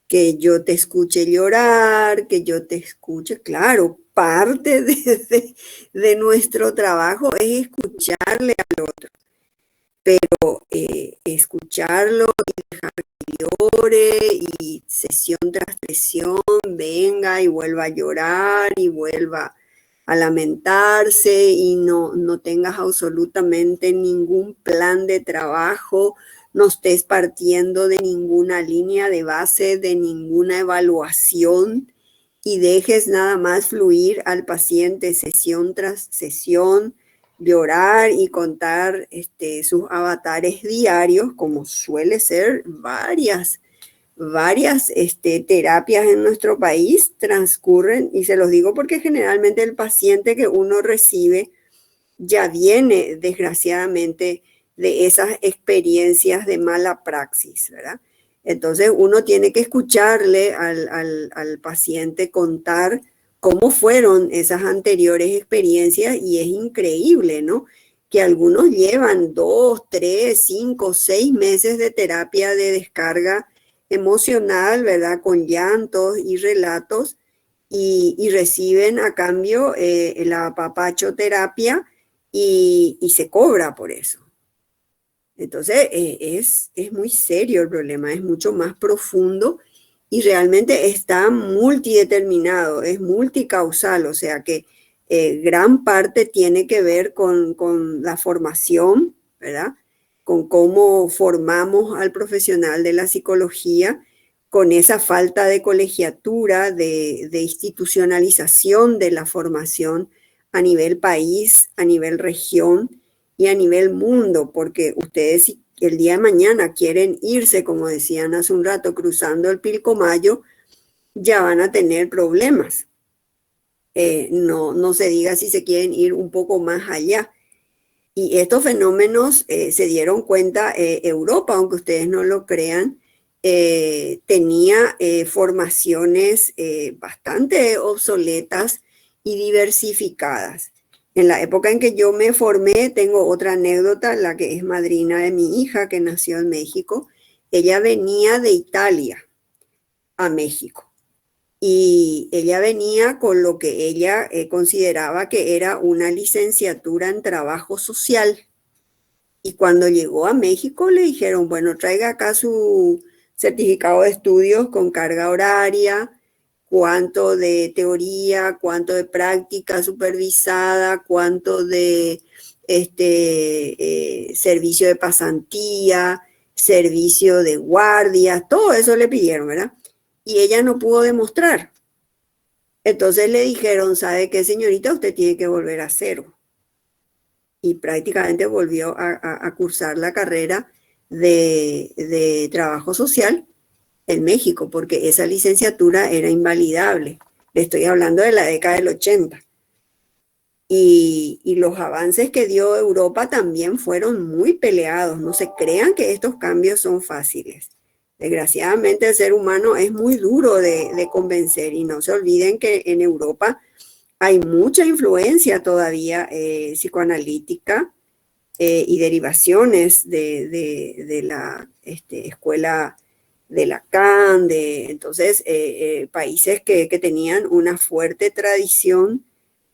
Que yo te escuche llorar, que yo te escuche, claro, parte de nuestro trabajo es escucharle al otro, pero escucharlo y dejar que llore y sesión tras sesión venga y vuelva a llorar y vuelva a lamentarse y no tengas absolutamente ningún plan de trabajo, no estés partiendo de ninguna línea de base, de ninguna evaluación y dejes nada más fluir al paciente sesión tras sesión, llorar y contar sus avatares diarios, como suele ser varias terapias en nuestro país transcurren, y se los digo porque generalmente el paciente que uno recibe ya viene desgraciadamente de esas experiencias de mala praxis, ¿verdad? Entonces uno tiene que escucharle al paciente contar cómo fueron esas anteriores experiencias y es increíble, ¿no? Que algunos llevan 2, 3, 5, 6 meses de terapia de descarga emocional, ¿verdad? Con llantos y relatos y reciben a cambio la apapachoterapia y se cobra por eso. Entonces es muy serio el problema, es mucho más profundo y realmente está multideterminado, es multicausal, o sea que gran parte tiene que ver con la formación, ¿verdad? Con cómo formamos al profesional de la psicología, con esa falta de colegiatura, de institucionalización de la formación a nivel país, a nivel región y a nivel mundo, porque ustedes si el día de mañana quieren irse, como decían hace un rato, cruzando el Pilcomayo, ya van a tener problemas. No se diga si se quieren ir un poco más allá. Y estos fenómenos se dieron cuenta Europa, aunque ustedes no lo crean, tenía formaciones bastante obsoletas y diversificadas. En la época en que yo me formé, tengo otra anécdota, la que es madrina de mi hija que nació en México. Ella venía de Italia a México y ella venía con lo que ella consideraba que era una licenciatura en trabajo social. Y cuando llegó a México le dijeron, bueno, traiga acá su certificado de estudios con carga horaria, cuánto de teoría, cuánto de práctica supervisada, cuánto de servicio de pasantía, servicio de guardia, todo eso le pidieron, ¿verdad? Y ella no pudo demostrar. Entonces le dijeron, ¿sabe qué, señorita? Usted tiene que volver a cero. Y prácticamente volvió a cursar la carrera de trabajo social en México, porque esa licenciatura era invalidable. Le estoy hablando de la década del 80. Y los avances que dio Europa también fueron muy peleados. No se crean que estos cambios son fáciles. Desgraciadamente el ser humano es muy duro de convencer y no se olviden que en Europa hay mucha influencia todavía psicoanalítica y derivaciones de la escuela de Lacan, entonces países que tenían una fuerte tradición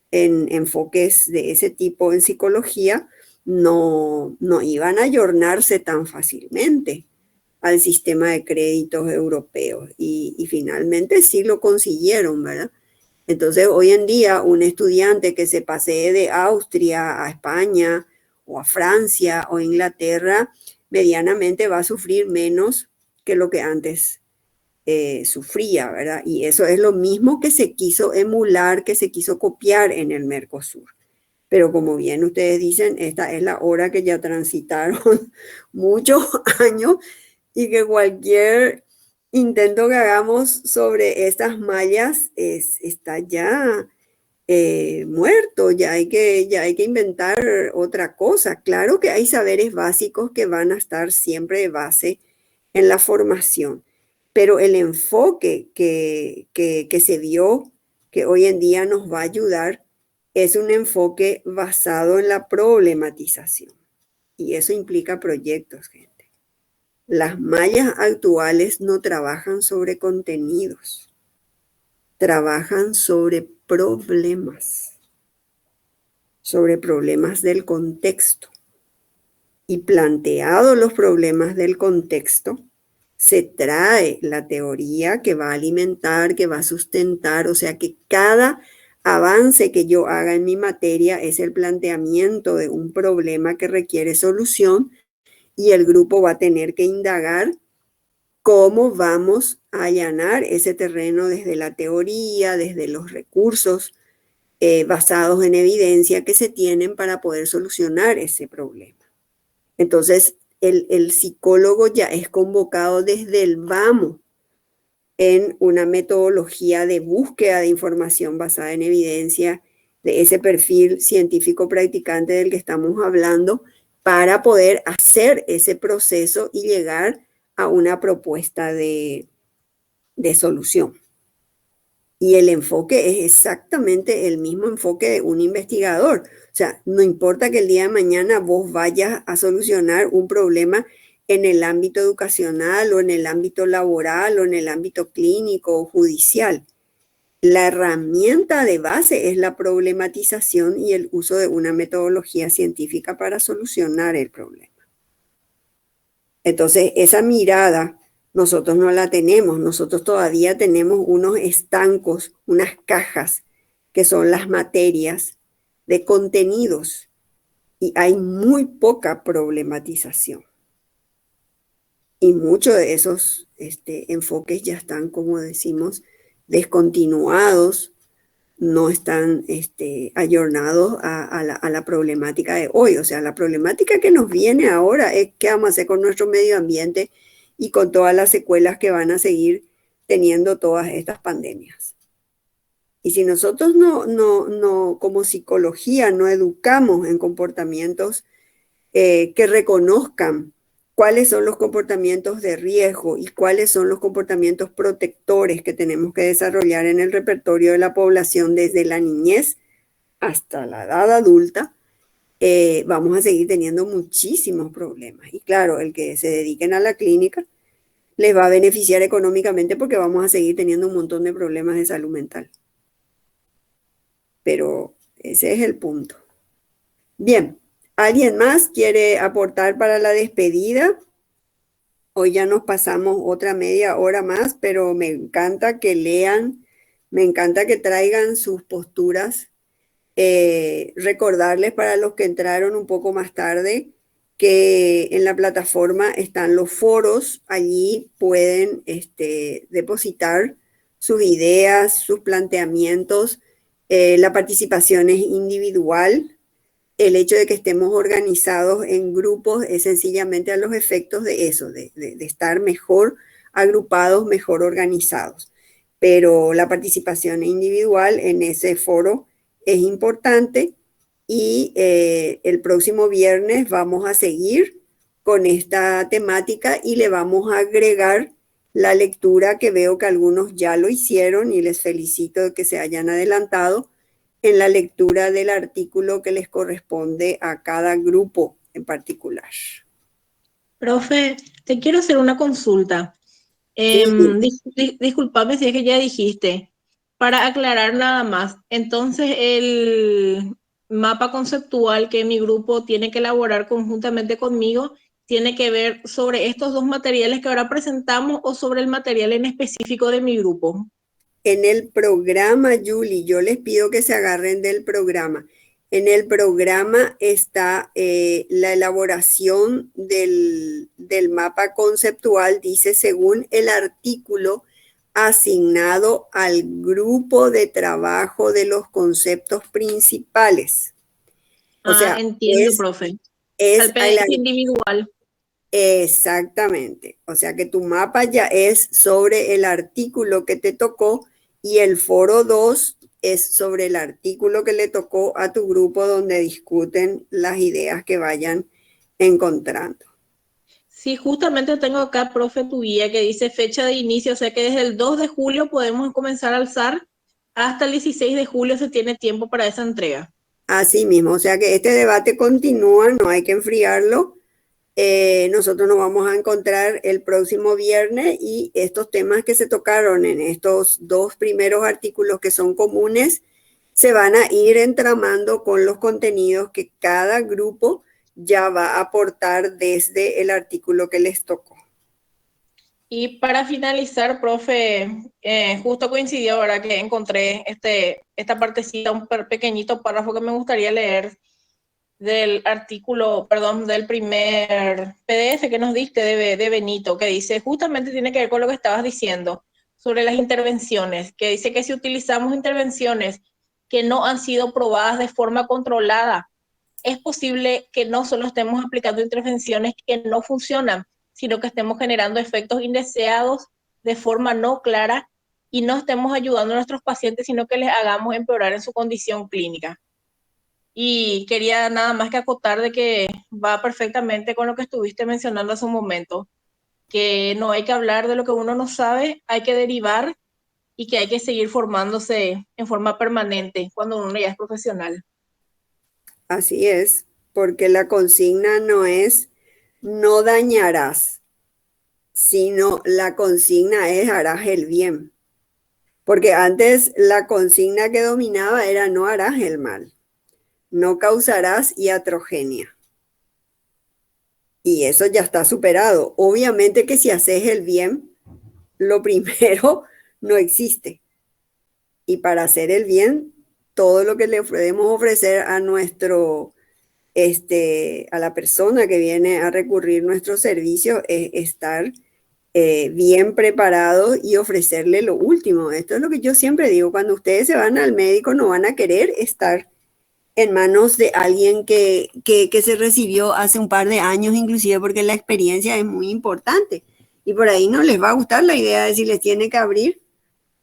en enfoques de ese tipo en psicología no iban a ayornarse tan fácilmente al sistema de créditos europeos y finalmente sí lo consiguieron, ¿verdad? Entonces hoy en día un estudiante que se pasee de Austria a España o a Francia o Inglaterra medianamente va a sufrir menos que lo que antes sufría, ¿verdad? Y eso es lo mismo que se quiso emular, que se quiso copiar en el Mercosur. Pero como bien ustedes dicen, esta es la hora que ya transitaron muchos años y que cualquier intento que hagamos sobre estas mallas está ya muerto, ya hay que inventar otra cosa. Claro que hay saberes básicos que van a estar siempre de base en la formación, pero el enfoque que se vio, que hoy en día nos va a ayudar, es un enfoque basado en la problematización. Y eso implica proyectos, gente. Las mallas actuales no trabajan sobre contenidos, trabajan sobre problemas del contexto. Y planteados los problemas del contexto, se trae la teoría que va a alimentar, que va a sustentar, o sea que cada avance que yo haga en mi materia es el planteamiento de un problema que requiere solución y el grupo va a tener que indagar cómo vamos a allanar ese terreno desde la teoría, desde los recursos basados en evidencia que se tienen para poder solucionar ese problema. Entonces, el psicólogo ya es convocado desde el vamos en una metodología de búsqueda de información basada en evidencia, de ese perfil científico practicante del que estamos hablando, para poder hacer ese proceso y llegar a una propuesta de solución. Y el enfoque es exactamente el mismo enfoque de un investigador. O sea, no importa que el día de mañana vos vayas a solucionar un problema en el ámbito educacional o en el ámbito laboral o en el ámbito clínico o judicial. La herramienta de base es la problematización y el uso de una metodología científica para solucionar el problema. Entonces, esa mirada nosotros no la tenemos. Nosotros todavía tenemos unos estancos, unas cajas, que son las materias de contenidos. Y hay muy poca problematización. Y muchos de esos enfoques ya están, como decimos, descontinuados, no están ayornados a la problemática de hoy. O sea, la problemática que nos viene ahora es qué vamos a hacer con nuestro medio ambiente y con todas las secuelas que van a seguir teniendo todas estas pandemias. Y si nosotros no como psicología no educamos en comportamientos que reconozcan cuáles son los comportamientos de riesgo y cuáles son los comportamientos protectores que tenemos que desarrollar en el repertorio de la población desde la niñez hasta la edad adulta, vamos a seguir teniendo muchísimos problemas. Y claro, el que se dediquen a la clínica les va a beneficiar económicamente porque vamos a seguir teniendo un montón de problemas de salud mental. Pero ese es el punto. Bien. ¿Alguien más quiere aportar para la despedida? Hoy ya nos pasamos otra media hora más, pero me encanta que lean, me encanta que traigan sus posturas. Recordarles para los que entraron un poco más tarde que en la plataforma están los foros, allí pueden depositar sus ideas, sus planteamientos. La participación es individual. El hecho de que estemos organizados en grupos es sencillamente a los efectos de eso, de estar mejor agrupados, mejor organizados. Pero la participación individual en ese foro es importante y el próximo viernes vamos a seguir con esta temática y le vamos a agregar la lectura que veo que algunos ya lo hicieron y les felicito de que se hayan adelantado en la lectura del artículo que les corresponde a cada grupo en particular. Profe, te quiero hacer una consulta. Sí. Disculpame si es que ya dijiste. Para aclarar nada más, entonces el mapa conceptual que mi grupo tiene que elaborar conjuntamente conmigo tiene que ver sobre estos dos materiales que ahora presentamos o sobre el material en específico de mi grupo. En el programa, Julie, yo les pido que se agarren del programa. En el programa está la elaboración del mapa conceptual, dice según el artículo asignado al grupo de trabajo de los conceptos principales. O sea, entiendo, profe. es el PDF individual. Exactamente. O sea que tu mapa ya es sobre el artículo que te tocó y el foro 2 es sobre el artículo que le tocó a tu grupo donde discuten las ideas que vayan encontrando. Sí, justamente tengo acá, profe, tu guía que dice fecha de inicio, o sea que desde el 2 de julio podemos comenzar a alzar, hasta el 16 de julio se tiene tiempo para esa entrega. Así mismo, o sea que este debate continúa, no hay que enfriarlo. Nosotros nos vamos a encontrar el próximo viernes y estos temas que se tocaron en estos 2 primeros artículos que son comunes se van a ir entramando con los contenidos que cada grupo ya va a aportar desde el artículo que les tocó. Y para finalizar, profe, justo coincidió ahora que encontré esta partecita, un pequeñito párrafo que me gustaría leer del artículo, perdón, del primer PDF que nos diste de Benito, que dice, justamente tiene que ver con lo que estabas diciendo sobre las intervenciones, que dice que si utilizamos intervenciones que no han sido probadas de forma controlada, es posible que no solo estemos aplicando intervenciones que no funcionan, sino que estemos generando efectos indeseados de forma no clara y no estemos ayudando a nuestros pacientes, sino que les hagamos empeorar en su condición clínica. Y quería nada más que acotar de que va perfectamente con lo que estuviste mencionando hace un momento, que no hay que hablar de lo que uno no sabe, hay que derivar y que hay que seguir formándose en forma permanente cuando uno ya es profesional. Así es, porque la consigna no es no dañarás, sino la consigna es harás el bien. Porque antes la consigna que dominaba era no harás el mal, no causarás iatrogenia. Y eso ya está superado. Obviamente que si haces el bien, lo primero no existe. Y para hacer el bien, todo lo que le podemos ofrecer a nuestro, a la persona que viene a recurrir nuestro servicio es estar bien preparado y ofrecerle lo último. Esto es lo que yo siempre digo, cuando ustedes se van al médico no van a querer estar en manos de alguien que se recibió hace un par de años, inclusive porque la experiencia es muy importante. Y por ahí no les va a gustar la idea de si les tiene que abrir,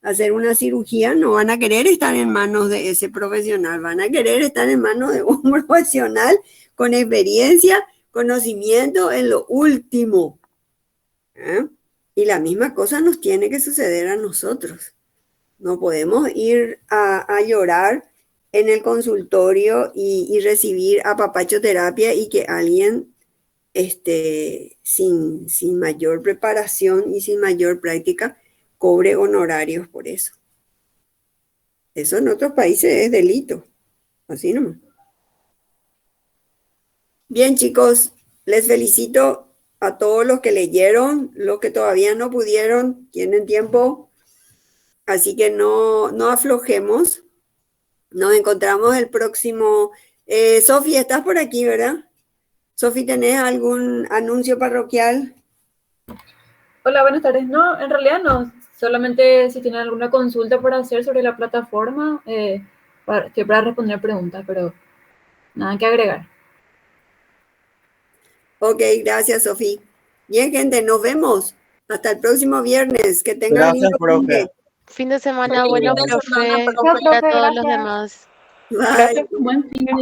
hacer una cirugía, no van a querer estar en manos de ese profesional, van a querer estar en manos de un profesional con experiencia, conocimiento en lo último. Y la misma cosa nos tiene que suceder a nosotros. No podemos ir a llorar en el consultorio y recibir apapachoterapia y que alguien sin mayor preparación y sin mayor práctica cobre honorarios por eso. Eso en otros países es delito. Así nomás. Bien, chicos, les felicito a todos los que leyeron, los que todavía no pudieron, tienen tiempo, así que no aflojemos. Nos encontramos el próximo. Sofi, estás por aquí, ¿verdad? Sofi, ¿tenés algún anuncio parroquial? Hola, buenas tardes. No, en realidad no. Solamente si tienen alguna consulta por hacer sobre la plataforma, estoy para responder preguntas, pero nada que agregar. Ok, gracias, Sofi. Bien, gente, nos vemos. Hasta el próximo viernes. Que tengan Gracias, lindo profe. Fin de semana, bueno, Fin de semana, profe, profe. y a todos los demás. Bye. Gracias, buen fin de